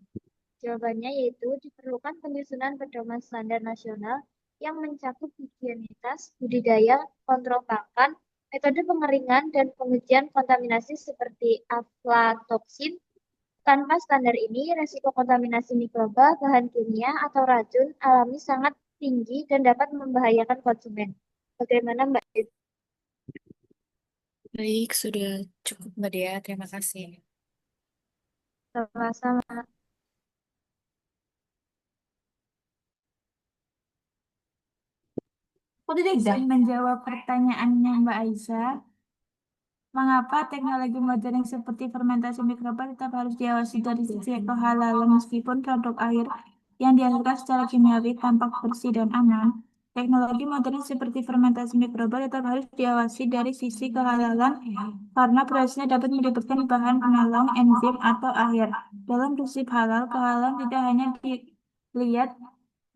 Jawabannya yaitu diperlukan penyusunan pedoman standar nasional yang mencakup higienitas, budidaya, kontrol pakan, metode pengeringan, dan pengujian kontaminasi seperti aflatoksin. Tanpa standar ini, resiko kontaminasi mikroba, bahan kimia, atau racun alami sangat tinggi dan dapat membahayakan konsumen. Bagaimana Mbak Devi? Baik, sudah cukup Mbak Dea. Terima kasih. Sama-sama. Izin menjawab pertanyaannya Mbak Aisyah. Mengapa teknologi modern seperti fermentasi mikroba tetap harus diawasi dari sisi kehalalan meskipun produk akhir yang dihasilkan secara kimiawi tampak bersih dan aman? Teknologi modern seperti fermentasi mikroba tetap harus diawasi dari sisi kehalalan karena prosesnya dapat melibatkan bahan penolong, enzim, atau akhir. Dalam prinsip halal, kehalalan tidak hanya dilihat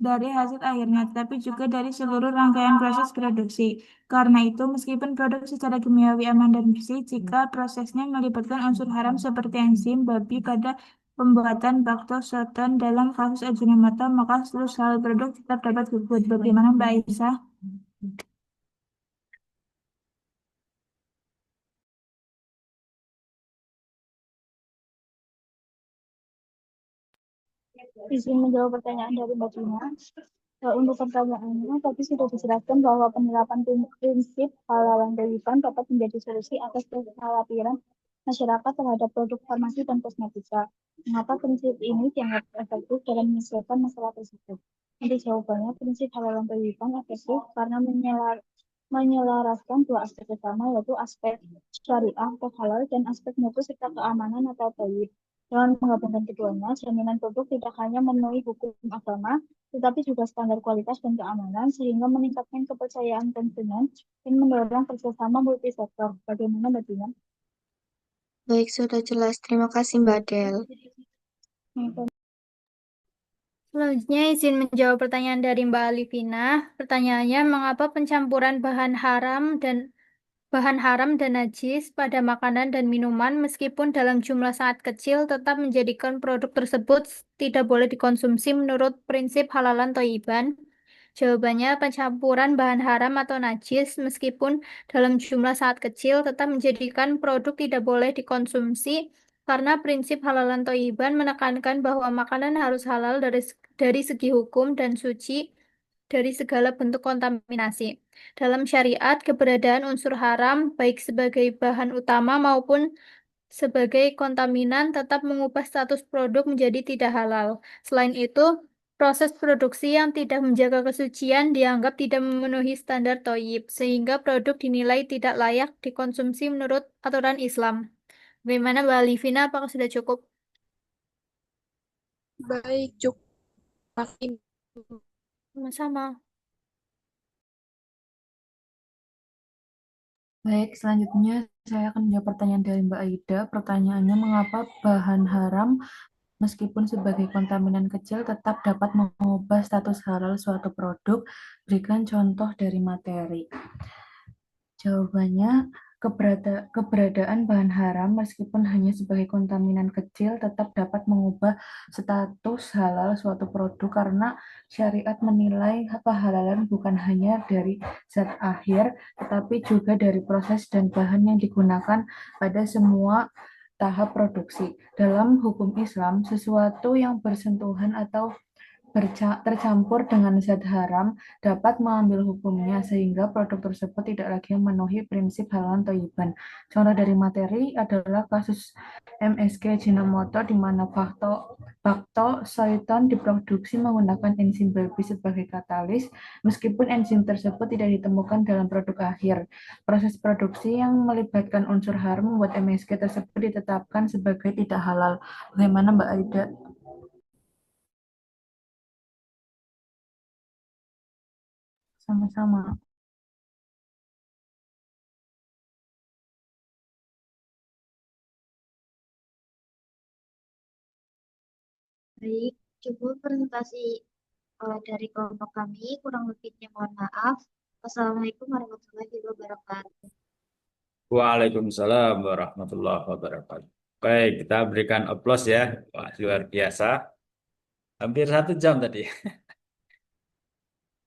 dari hasil akhirnya, tetapi juga dari seluruh rangkaian proses produksi. Karena itu, meskipun produk secara kimiawi aman dan bersih, jika prosesnya melibatkan unsur haram seperti enzim babi pada pembuatan baktosoton dalam kasus Ajinomoto, maka seluruh sel produk tetap dapat gugur. Bagaimana Mbak Aisyah? Izin menjawab pertanyaan dari Mbak Tina. Untuk pertanyaannya, tadi sudah dijelaskan bahwa penerapan prinsip halalan thayyibah dapat menjadi solusi atas kekhawatiran masyarakat terhadap produk farmasi dan kosmetika. Mengapa prinsip ini dianggap efektif dalam menyelesaikan masalah tersebut? Nanti jawabannya, prinsip halalan thayyibah efektif karena menyelaraskan dua aspek utama, yaitu aspek syariah atau halal dan aspek mutu serta keamanan atau thayyib. Dengan menggabungkan keduanya, jaminan produk tidak hanya memenuhi hukum agama, tetapi juga standar kualitas dan keamanan, sehingga meningkatkan kepercayaan konsumen dan mendorong kerjasama multisektor. Bagaimana Mbak Dina? Baik, sudah jelas. Terima kasih Mbak Del. Selanjutnya izin menjawab pertanyaan dari Mbak Alifina. Pertanyaannya, mengapa pencampuran bahan haram dan najis pada makanan dan minuman meskipun dalam jumlah sangat kecil tetap menjadikan produk tersebut tidak boleh dikonsumsi menurut prinsip halalan thayyiban? Jawabannya, pencampuran bahan haram atau najis meskipun dalam jumlah sangat kecil tetap menjadikan produk tidak boleh dikonsumsi karena prinsip halalan thayyiban menekankan bahwa makanan harus halal dari segi hukum dan suci dari segala bentuk kontaminasi. Dalam syariat, keberadaan unsur haram, baik sebagai bahan utama maupun sebagai kontaminan, tetap mengubah status produk menjadi tidak halal. Selain itu, proses produksi yang tidak menjaga kesucian dianggap tidak memenuhi standar thayyib, sehingga produk dinilai tidak layak dikonsumsi menurut aturan Islam. Bagaimana Mbak Alifina, apakah sudah cukup? Baik, cukup. Sama-sama. Baik, selanjutnya saya akan menjawab pertanyaan dari Mbak Aida. Pertanyaannya, mengapa bahan haram meskipun sebagai kontaminan kecil tetap dapat mengubah status halal suatu produk? Berikan contoh dari materi. Jawabannya, keberadaan bahan haram meskipun hanya sebagai kontaminan kecil tetap dapat mengubah status halal suatu produk karena syariat menilai kehalalan bukan hanya dari zat akhir, tetapi juga dari proses dan bahan yang digunakan pada semua tahap produksi. Dalam hukum Islam, sesuatu yang bersentuhan atau tercampur dengan zat haram dapat mengambil hukumnya sehingga produk tersebut tidak lagi memenuhi prinsip halalan thayyiban. Contoh dari materi adalah kasus MSG Ajinomoto di mana baktosoiton diproduksi menggunakan enzim babi sebagai katalis meskipun enzim tersebut tidak ditemukan dalam produk akhir. Proses produksi yang melibatkan unsur haram membuat MSG tersebut ditetapkan sebagai tidak halal. Bagaimana Mbak Aida? Sama-sama. Baik, cukup presentasi dari kelompok kami. Kurang lebihnya mohon maaf. Wassalamualaikum warahmatullahi wabarakatuh. Waalaikumsalam warahmatullahi wabarakatuh. Baik, kita berikan aplaus ya. Wah, luar biasa. Hampir 1 jam tadi.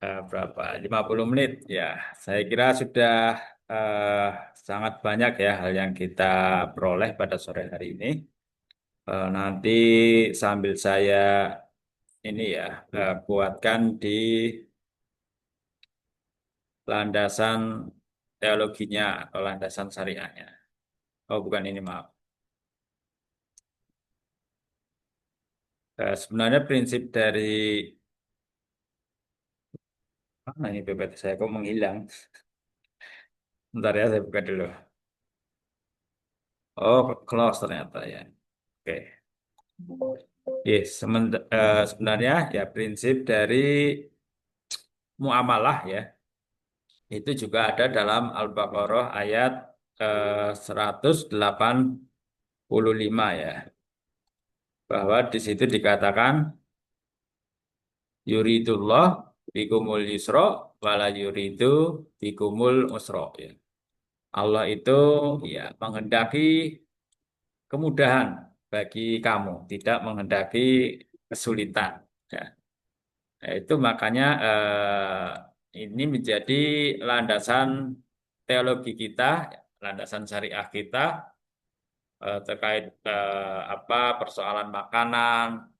Berapa? 50 menit. Ya, saya kira sudah eh, sangat banyak ya hal yang kita peroleh pada sore hari ini. Nanti sambil saya ini ya kuatkan di landasan teologinya atau landasan syariahnya. Oh, bukan ini, maaf. Sebenarnya prinsip dari mana ini PPT saya kok menghilang. Bentar ya, saya buka dulu. Oh, close ternyata ya. Oke. Yes, sebenarnya ya prinsip dari muamalah ya itu juga ada dalam Al-Baqarah ayat 185 ya. Bahwa di situ dikatakan yuridullah bikumul yusra wala yuridu bikumul usra ya. Allah itu ya menghendaki kemudahan bagi kamu, tidak menghendaki kesulitan. Ya. Nah, itu makanya ini menjadi landasan teologi kita, landasan syariah kita terkait apa persoalan makanan,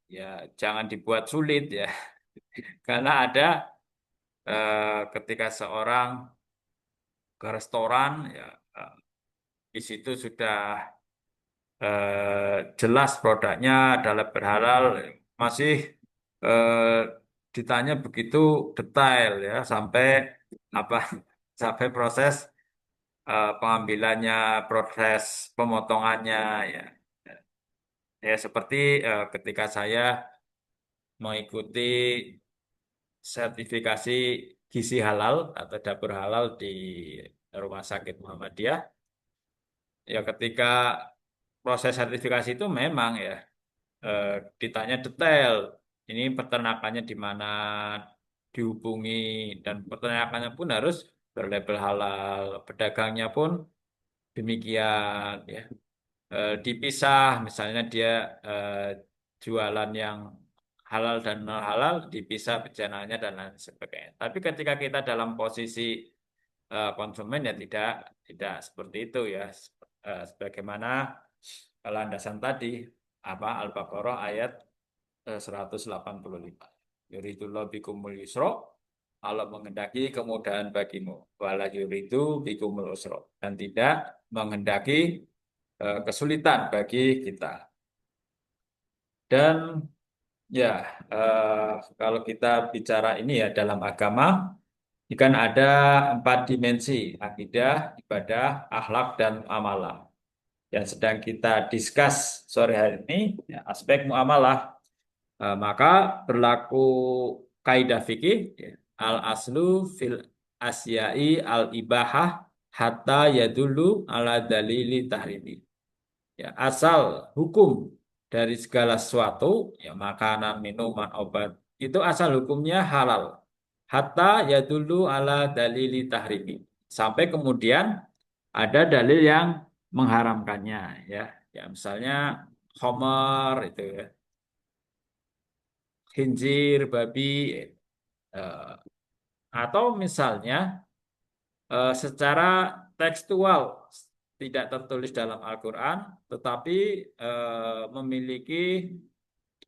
ya jangan dibuat sulit ya, karena ada ketika seorang ke restoran, ya di situ sudah jelas produknya adalah berhalal, masih eh, ditanya begitu detail ya sampai apa sampai proses pengambilannya, proses pemotongannya ya. Ya seperti ketika saya mengikuti sertifikasi gizi halal atau dapur halal di Rumah Sakit Muhammadiyah, ya ketika proses sertifikasi itu memang ya eh, ditanya detail. Ini peternakannya di mana dihubungi dan peternakannya pun harus berlabel halal. Pedagangnya pun demikian ya. Dipisah misalnya dia eh, jualan yang halal dan non halal dipisah bencananya dan lain sebagainya. Tapi ketika kita dalam posisi konsumen ya tidak seperti itu ya. Sebagaimana landasan tadi apa Al-Baqarah ayat 185. Yuridullah bikumul yusra, Allah menghendaki kemudahan bagimu. Wala yuridu bikumul usra, dan tidak menghendaki kesulitan bagi kita. Dan ya kalau kita bicara ini ya dalam agama, kan ada 4 dimensi: akidah, ibadah, akhlak, dan amalah. Yang sedang kita discuss sore hari ini ya, aspek muamalah. Maka berlaku kaidah fikih ya, al aslu fil asyai al ibahah hatta yadullu ala dalili tahrimi. Ya, asal hukum dari segala sesuatu ya makanan, minuman, obat itu asal hukumnya halal. Hatta yadullu ala dalili tahrimi. Sampai kemudian ada dalil yang mengharamkannya ya. Ya misalnya khamar itu ya, khinzir, babi, eh, atau misalnya secara tekstual tidak tertulis dalam Al-Quran, tetapi memiliki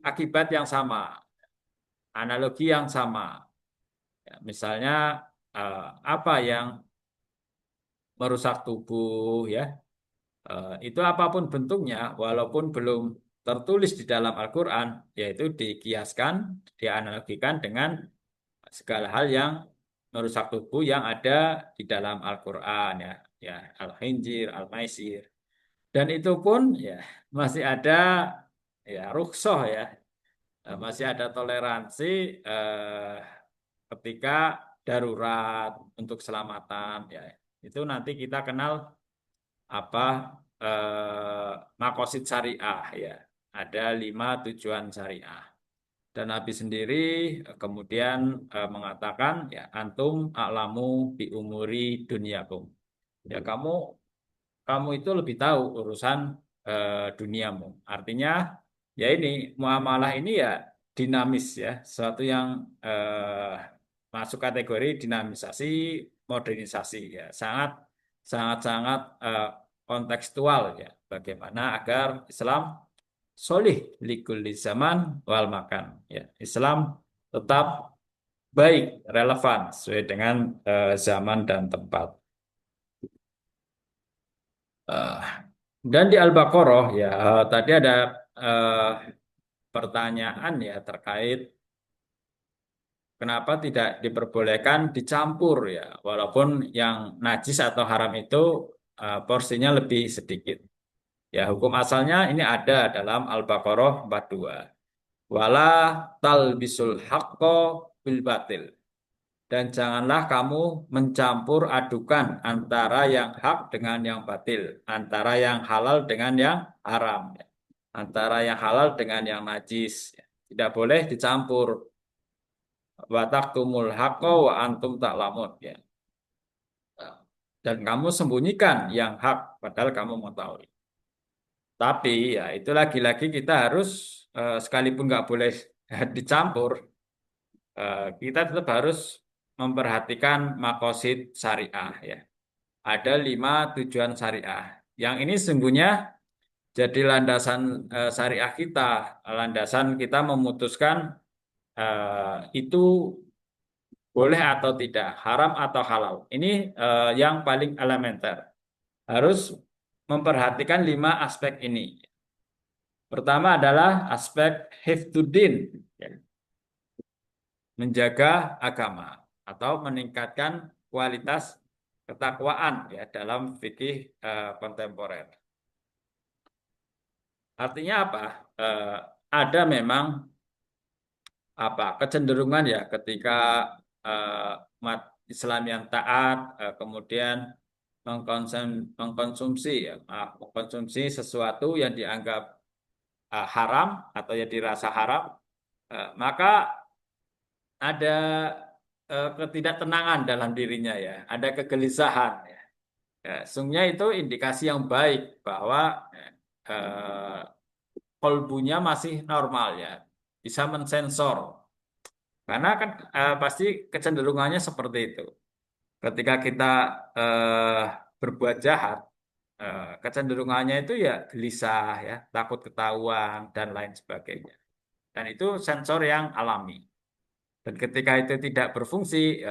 akibat yang sama, analogi yang sama. Ya, misalnya apa yang merusak tubuh ya, itu apapun bentuknya, walaupun belum tertulis di dalam Al-Quran, yaitu dikiaskan, dianalogikan dengan segala hal yang merusak tubuh yang ada di dalam Al-Quran ya, ya al-khinzir, al-maisir, dan itu pun ya masih ada ya rukhsah ya. Masih ada toleransi eh, ketika darurat untuk keselamatan ya. Itu nanti kita kenal apa makosid syariah ya. Ada 5 tujuan syariah. Dan Nabi sendiri kemudian mengatakan, ya antum a'lamu bi umuri dunyakum. Ya kamu itu lebih tahu urusan duniamu. Artinya ya ini muamalah ini ya dinamis ya, sesuatu yang masuk kategori dinamisasi, modernisasi ya, sangat sangat sangat kontekstual ya. Bagaimana agar Islam solih likulli zaman wal makan ya. Islam tetap baik, relevan sesuai dengan zaman dan tempat. Eh, dan di Al-Baqarah ya tadi ada eh, pertanyaan ya terkait kenapa tidak diperbolehkan dicampur ya walaupun yang najis atau haram itu porsinya lebih sedikit. Ya hukum asalnya ini ada dalam Al-Baqarah 42. Wala talbisul haqqo bil batil. Dan janganlah kamu mencampur adukan antara yang hak dengan yang batil, antara yang halal dengan yang haram, ya. Antara yang halal dengan yang najis. Ya. Tidak boleh dicampur. Wa taqtumul haqqo wa antum ta'lamun. Ya. Dan kamu sembunyikan yang hak, padahal kamu mengetahui. Tapi ya itu lagi-lagi kita harus sekalipun nggak boleh dicampur, kita tetap harus memperhatikan makosid syariah ya. Ada 5 tujuan syariah. Yang ini sungguhnya jadi landasan syariah kita, landasan kita memutuskan itu boleh atau tidak, haram atau halal. Ini yang paling elementer. Harus memperhatikan 5 aspek ini. Pertama adalah aspek hifdzuddin, ya. Menjaga agama atau meningkatkan kualitas ketakwaan ya dalam fikih kontemporer. Artinya apa? Ada memang kecenderungan ya ketika umat Islam yang taat kemudian mengkonsumsi sesuatu yang dianggap haram atau yang dirasa haram, maka ada ketidaktenangan dalam dirinya ya, ada kegelisahan ya. Sungguhnya itu indikasi yang baik bahwa kolbunya masih normal ya, bisa mensensor. Karena kan pasti kecenderungannya seperti itu. Ketika kita berbuat jahat, kecenderungannya itu ya gelisah ya, takut ketahuan dan lain sebagainya. Dan itu sensor yang alami. Dan ketika itu tidak berfungsi,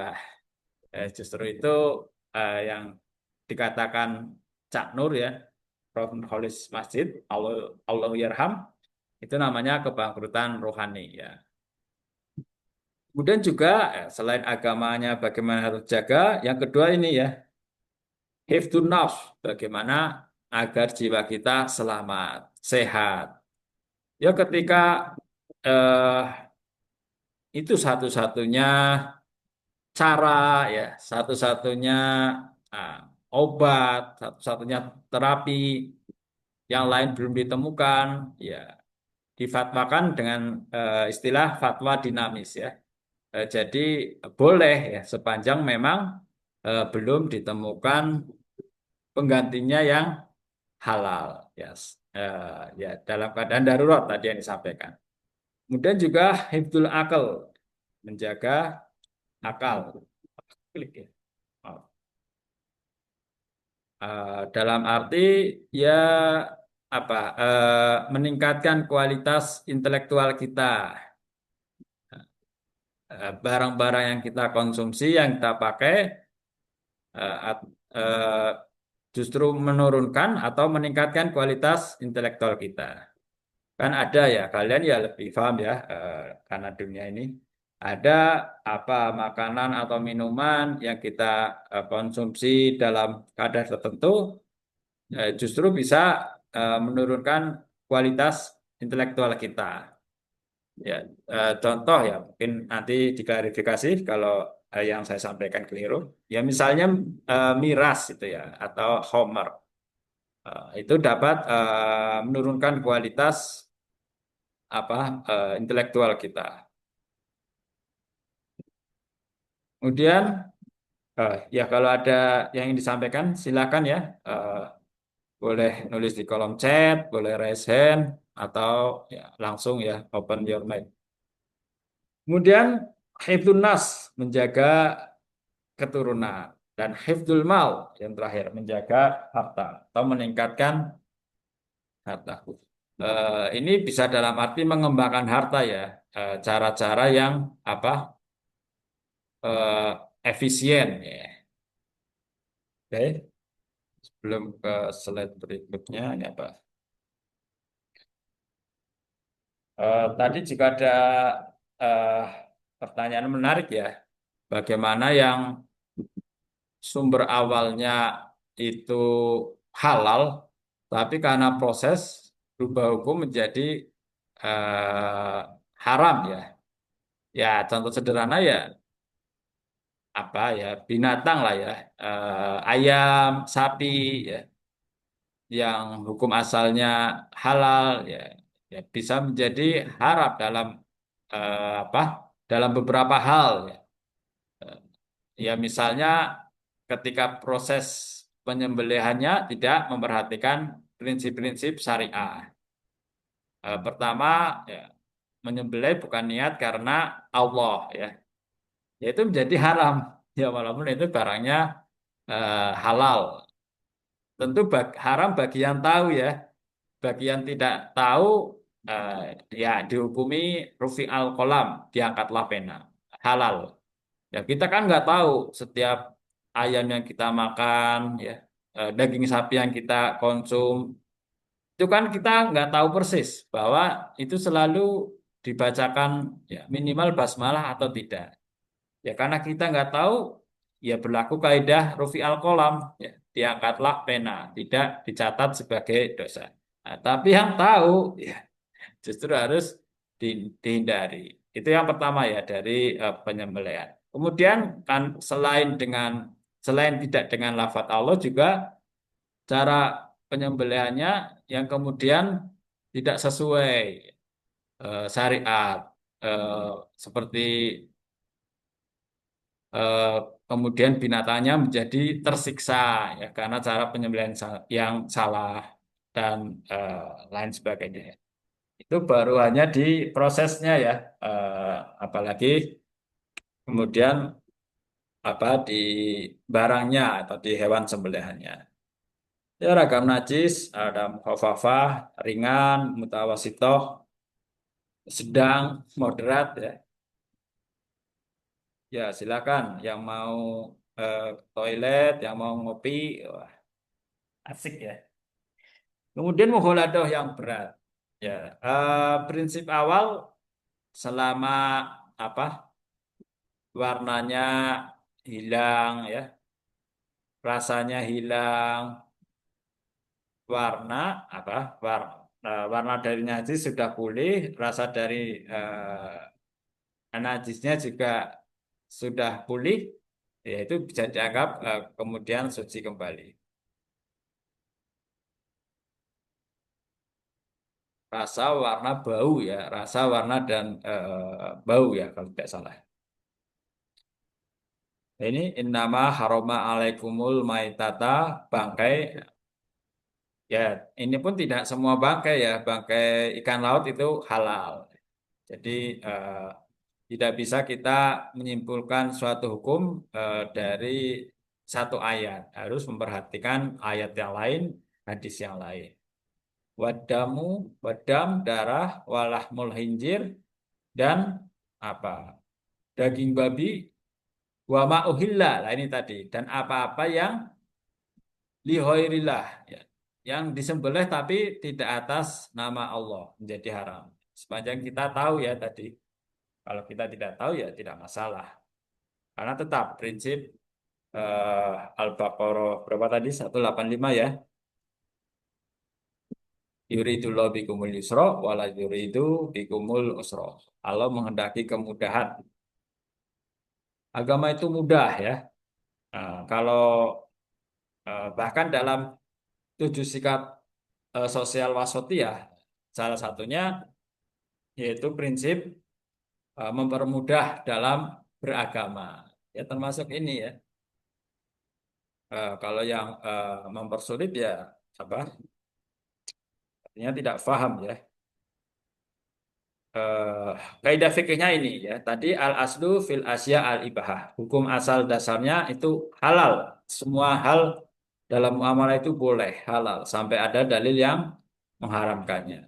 justru itu yang dikatakan Cak Nur ya, Prof. Kholis Masjid, Allah Yarham, itu namanya kebangkrutan rohani ya. Kemudian juga selain agamanya bagaimana harus jaga, yang kedua ini ya, hifdzun nafs, bagaimana agar jiwa kita selamat, sehat. Ya ketika itu satu-satunya cara ya, satu-satunya obat, satu-satunya terapi yang lain belum ditemukan, ya difatwakan dengan istilah fatwa dinamis ya. Jadi boleh ya sepanjang memang belum ditemukan penggantinya yang halal ya. Ya dalam keadaan darurat tadi yang disampaikan. Kemudian juga hifdzul akal, menjaga akal. Klik ya. Dalam arti ya meningkatkan kualitas intelektual kita. Barang-barang yang kita konsumsi, yang kita pakai justru menurunkan atau meningkatkan kualitas intelektual kita. Kan ada ya, kalian ya lebih paham ya, karena dunia ini ada makanan atau minuman yang kita konsumsi dalam kadar tertentu justru bisa menurunkan kualitas intelektual kita. Ya, contoh ya mungkin nanti diklarifikasi kalau yang saya sampaikan keliru. Ya misalnya miras itu ya atau homer itu dapat menurunkan kualitas intelektual kita. Kemudian ya kalau ada yang ingin disampaikan silakan ya. Boleh nulis di kolom chat, boleh raise hand atau ya langsung ya open your mic. Kemudian hifdzun nas menjaga keturunan dan hifdzul mal yang terakhir menjaga harta atau meningkatkan harta. Ini bisa dalam arti mengembangkan harta ya. Cara-cara yang eh, efisien ya. Oke, sebelum ke slide berikutnya ini apa? Tadi juga ada eh, pertanyaan menarik ya. Bagaimana yang sumber awalnya itu halal, tapi karena proses berubah hukum menjadi eh, haram ya. Ya, contoh sederhana ya binatang lah ya, ayam, sapi ya, yang hukum asalnya halal ya, ya bisa menjadi haram dalam dalam beberapa hal ya. Ya misalnya ketika proses penyembelihannya tidak memperhatikan prinsip-prinsip syariah. Pertama ya, menyembelih bukan niat karena Allah ya, yaitu menjadi haram ya walaupun itu barangnya halal. Tentu haram bagi yang tahu ya, bagi yang tidak tahu eh, ya dihukumi rufi al kolam, diangkatlah pena, halal. Ya kita kan nggak tahu setiap ayam yang kita makan, ya daging sapi yang kita konsum, itu kan kita nggak tahu persis bahwa itu selalu dibacakan ya minimal basmalah atau tidak. Ya karena kita nggak tahu, ya berlaku kaidah rufi al kolam, ya diangkatlah pena, tidak dicatat sebagai dosa. Nah, tapi yang tahu, ya justru harus dihindari. Itu yang pertama ya dari penyembelihan. Kemudian kan selain tidak dengan lafadz Allah juga cara penyembelihannya yang kemudian tidak sesuai syariat, eh, seperti eh, kemudian binatangnya menjadi tersiksa ya karena cara penyembelihan yang salah dan lain sebagainya. Itu baru hanya di prosesnya ya, apalagi kemudian di barangnya atau di hewan sembelihannya. Ya ragam najis, ada mukhafafah, ringan, mutawasitoh, sedang, moderat ya. Ya silakan yang mau ke toilet, yang mau ngopi, wah, asik ya. Kemudian mukholadoh yang berat. Ya, prinsip awal selama apa warnanya hilang ya, rasanya hilang, warna apa war, warna dari najis sudah pulih, rasa dari najisnya juga sudah pulih, ya itu bisa dianggap kemudian suci kembali. Rasa, warna, bau ya, rasa, warna dan bau ya kalau tidak salah. Ini innama haroma alaikumul maitata, bangkai. Ya, ini pun tidak semua bangkai ya, bangkai ikan laut itu halal. Jadi tidak bisa kita menyimpulkan suatu hukum dari satu ayat, harus memperhatikan ayat yang lain, hadis yang lain. Wadamu, wadam, darah, walahmul hinjir, dan apa? Daging babi, wa ma'uhilla, lah ini tadi, dan apa-apa yang lihoirillah ya. Yang disembelih tapi tidak atas nama Allah menjadi haram. Sepanjang kita tahu ya tadi. Kalau kita tidak tahu ya tidak masalah. Karena tetap prinsip Al-Baqarah berapa tadi? 185 ya. Yuridullahu bikumul yusra wala yuridu bikumul usra. Allah menghendaki kemudahan. Agama itu mudah ya. Kalau bahkan dalam 7 sikap sosial wasatiyah, salah satunya yaitu prinsip mempermudah dalam beragama. Ya termasuk ini ya. Kalau yang mempersulit ya apa? Artinya tidak paham ya. Kaidah fikihnya ini ya. Tadi al aslu fil asya al ibahah. Hukum asal dasarnya itu halal. Semua hal dalam muamalah itu boleh halal sampai ada dalil yang mengharamkannya.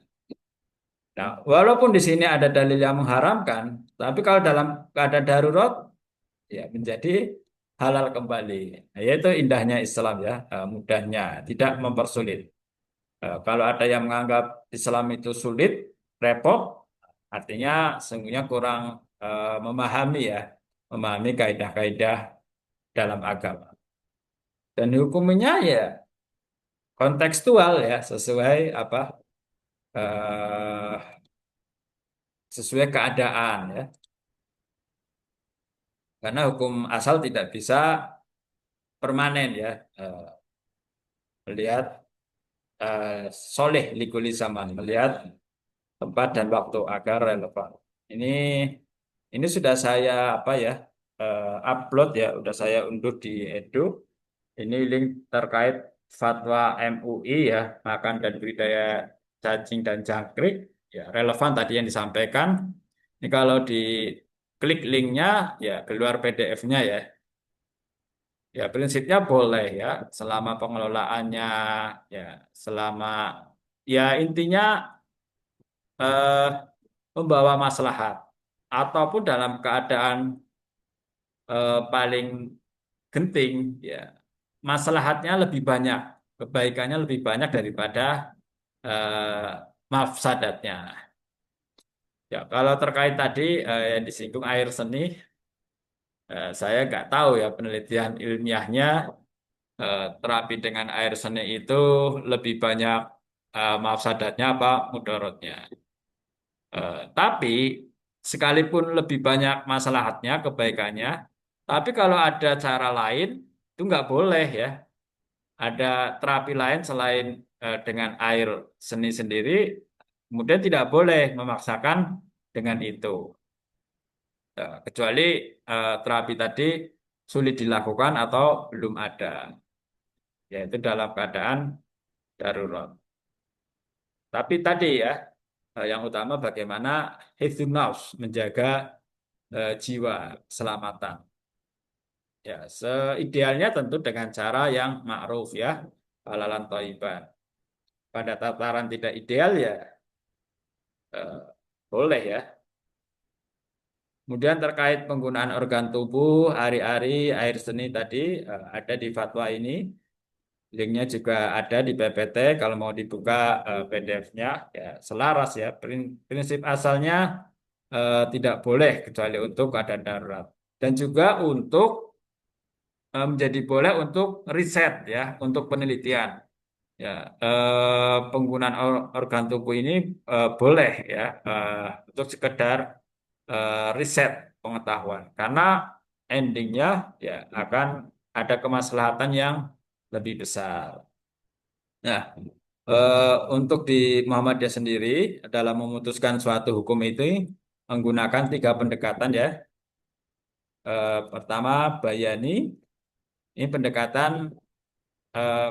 Nah, walaupun di sini ada dalil yang mengharamkan, tapi kalau dalam keadaan darurat ya menjadi halal kembali. Nah, yaitu indahnya Islam ya, mudahnya, tidak mempersulit. Kalau ada yang menganggap Islam itu sulit, repot, artinya sesungguhnya kurang memahami ya, memahami kaidah-kaidah dalam agama. Dan hukumnya ya kontekstual ya, sesuai apa sesuai keadaan ya. Karena hukum asal tidak bisa permanen ya. Melihat soleh likuli zaman, melihat tempat dan waktu agar relevan. Ini sudah saya apa ya upload ya, sudah saya unduh di Edu. Ini link terkait fatwa MUI ya, makan dan budidaya cacing dan jangkrik ya, relevan tadi yang disampaikan. Ini kalau di klik linknya ya keluar PDF-nya ya. Ya prinsipnya boleh ya, selama pengelolaannya ya, selama ya intinya eh, membawa maslahat ataupun dalam keadaan paling genting ya, maslahatnya lebih banyak, kebaikannya lebih banyak daripada mafsadatnya. Ya kalau terkait tadi yang disinggung air seni, saya nggak tahu ya penelitian ilmiahnya. Terapi dengan air seni itu lebih banyak mafsadatnya apa mudaratnya. Tapi sekalipun lebih banyak maslahatnya, kebaikannya, tapi kalau ada cara lain itu nggak boleh ya. Ada terapi lain selain dengan air seni sendiri, kemudian tidak boleh memaksakan dengan itu. Kecuali terapi tadi sulit dilakukan atau belum ada, yaitu dalam keadaan darurat. Tapi tadi ya, yang utama bagaimana hifdzun nafs, menjaga jiwa, keselamatan. Ya, seidealnya tentu dengan cara yang ma'ruf ya, halalan thayyiban. Pada tataran tidak ideal ya, boleh ya. Kemudian terkait penggunaan organ tubuh, ari-ari, air seni tadi, ada di fatwa ini. Linknya juga ada di PPT kalau mau dibuka PDF-nya ya selaras ya prinsip asalnya tidak boleh kecuali untuk keadaan darurat dan juga untuk menjadi boleh untuk riset ya untuk penelitian ya penggunaan organ tubuh ini boleh ya untuk sekedar riset pengetahuan karena endingnya ya akan ada kemaslahatan yang lebih besar. Nah, untuk di Muhammadiyah sendiri dalam memutuskan suatu hukum itu menggunakan 3 pendekatan ya. Pertama bayani, ini pendekatan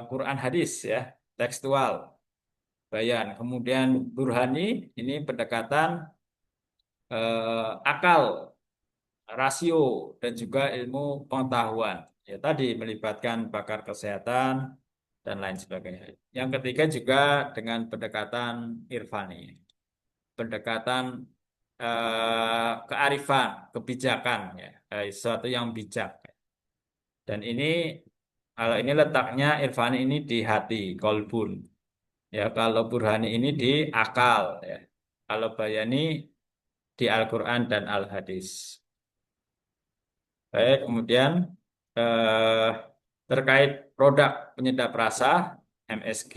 Quran hadis ya, tekstual, bayan. Kemudian burhani, ini pendekatan akal, rasio dan juga ilmu pengetahuan. Ya tadi melibatkan pakar kesehatan dan lain sebagainya. Yang ketiga juga dengan pendekatan irfani, pendekatan kearifan, kebijakan, ya, sesuatu yang bijak. Dan ini kalau ini letaknya irfani ini di hati, kolbun. Ya, kalau burhani ini di akal, ya. Kalau bayani di Al-Quran dan Al-Hadis. Baik, kemudian eh, terkait produk penyedap rasa MSG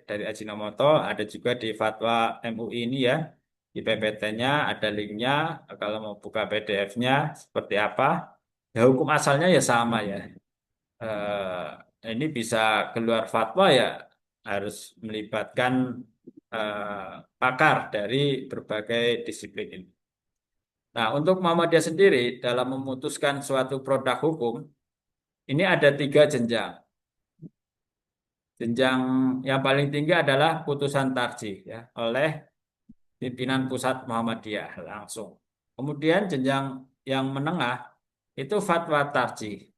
dari Ajinomoto ada juga di fatwa MUI ini ya. Di PPT-nya ada linknya. Kalau mau buka PDF-nya seperti apa? Ya hukum asalnya ya sama ya. Ini bisa keluar fatwa ya harus melibatkan pakar dari berbagai disiplin ini. Nah, untuk Muhammadiyah sendiri dalam memutuskan suatu produk hukum, ini ada 3 jenjang. Jenjang yang paling tinggi adalah putusan tarjih ya, oleh pimpinan pusat Muhammadiyah langsung. Kemudian jenjang yang menengah itu fatwa tarjih.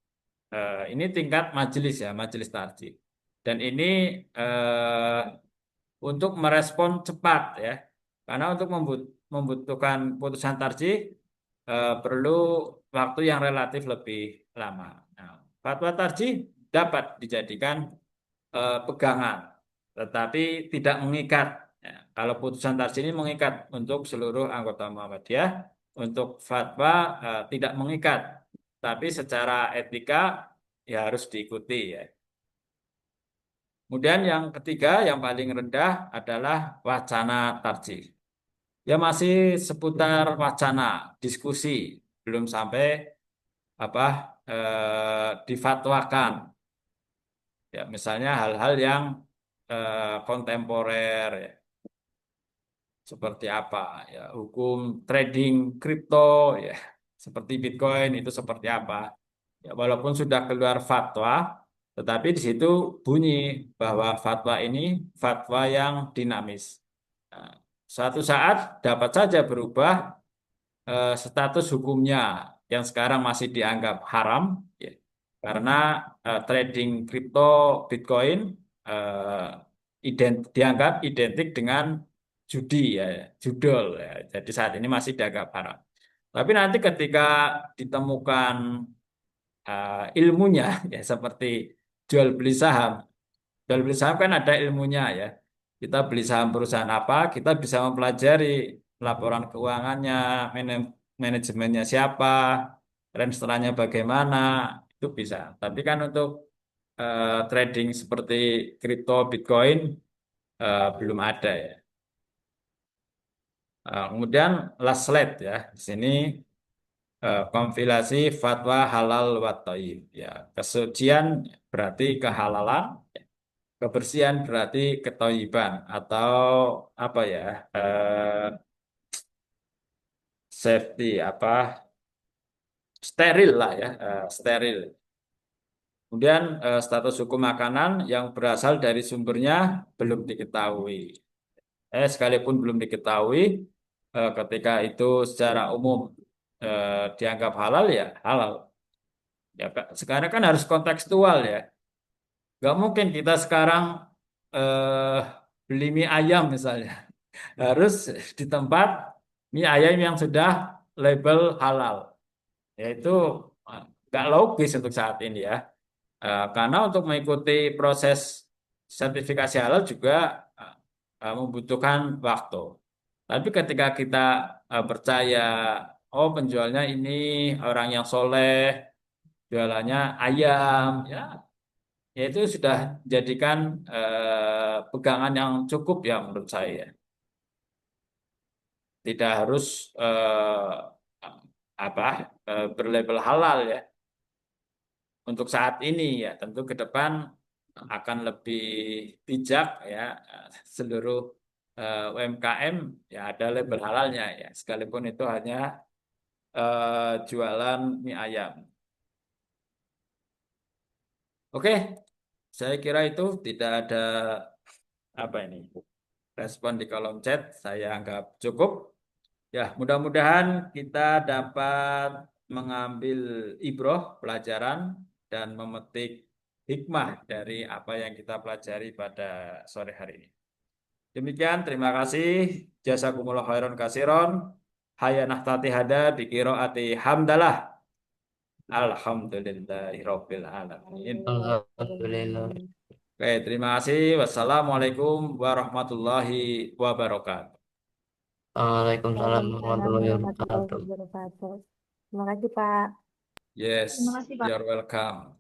Ini tingkat majelis ya, majelis tarjih. Dan ini eh, untuk merespon cepat ya, karena untuk membutuhkan putusan tarjih perlu waktu yang relatif lebih lama. Nah, fatwa tarjih dapat dijadikan pegangan, tetapi tidak mengikat. Ya, kalau putusan tarjih ini mengikat untuk seluruh anggota Muhammadiyah, untuk fatwa tidak mengikat, tapi secara etika ya harus diikuti ya. Kemudian yang ketiga, yang paling rendah adalah wacana tarjih. Ya masih seputar wacana, diskusi, belum sampai apa difatwakan. Ya, misalnya hal-hal yang kontemporer ya, seperti apa ya, hukum trading kripto ya, seperti Bitcoin itu seperti apa. Ya, walaupun sudah keluar fatwa, tetapi di situ bunyi bahwa fatwa ini fatwa yang dinamis. Nah, suatu saat dapat saja berubah status hukumnya yang sekarang masih dianggap haram, ya, karena trading kripto Bitcoin dianggap identik dengan judi ya, judol ya. Jadi saat ini masih dianggap haram. Tapi nanti ketika ditemukan ilmunya ya seperti jual beli saham. Jual beli saham kan ada ilmunya ya. Kita beli saham perusahaan apa, kita bisa mempelajari laporan keuangannya, manajemennya siapa, restorannya bagaimana, itu bisa. Tapi kan untuk trading seperti kripto, Bitcoin belum ada ya. Kemudian last slide ya. Di sini kompilasi fatwa halal wa thayyib ya. Kesucian berarti kehalalan, kebersihan berarti kethayyiban atau apa ya? Safety apa? Steril lah ya, steril. Kemudian status hukum makanan yang berasal dari sumbernya belum diketahui. Sekalipun belum diketahui, ketika itu secara umum dianggap halal ya halal. Ya, sekarang kan harus kontekstual ya. Gak mungkin kita sekarang eh, beli mie ayam misalnya. Harus di tempat mie ayam yang sudah label halal. Yaitu gak logis untuk saat ini ya. Karena untuk mengikuti proses sertifikasi halal juga membutuhkan waktu. Tapi ketika kita percaya, oh penjualnya ini orang yang soleh, jualannya ayam, ya itu sudah jadikan pegangan yang cukup ya menurut saya. Tidak harus berlabel halal ya. Untuk saat ini ya tentu ke depan akan lebih bijak ya, seluruh UMKM ya ada label halalnya ya, sekalipun itu hanya jualan mie ayam. Oke, saya kira itu tidak ada respon di kolom chat, saya anggap cukup. Ya, mudah-mudahan kita dapat mengambil ibroh pelajaran dan memetik hikmah dari apa yang kita pelajari pada sore hari ini. Demikian, terima kasih. Jazakumullah khairan kasiron. Hayanah tati hada biqiraati hamdalah. Alhamdulillahirabbil alamin. Alhamdulillah. Oke, terima kasih. Wassalamualaikum warahmatullahi wabarakatuh. Waalaikumsalam warahmatullahi Warahmatullahi wabarakatuh. wabarakatuh. Terima kasih, Pak. Yes, Terima kasih, Pak. you're welcome.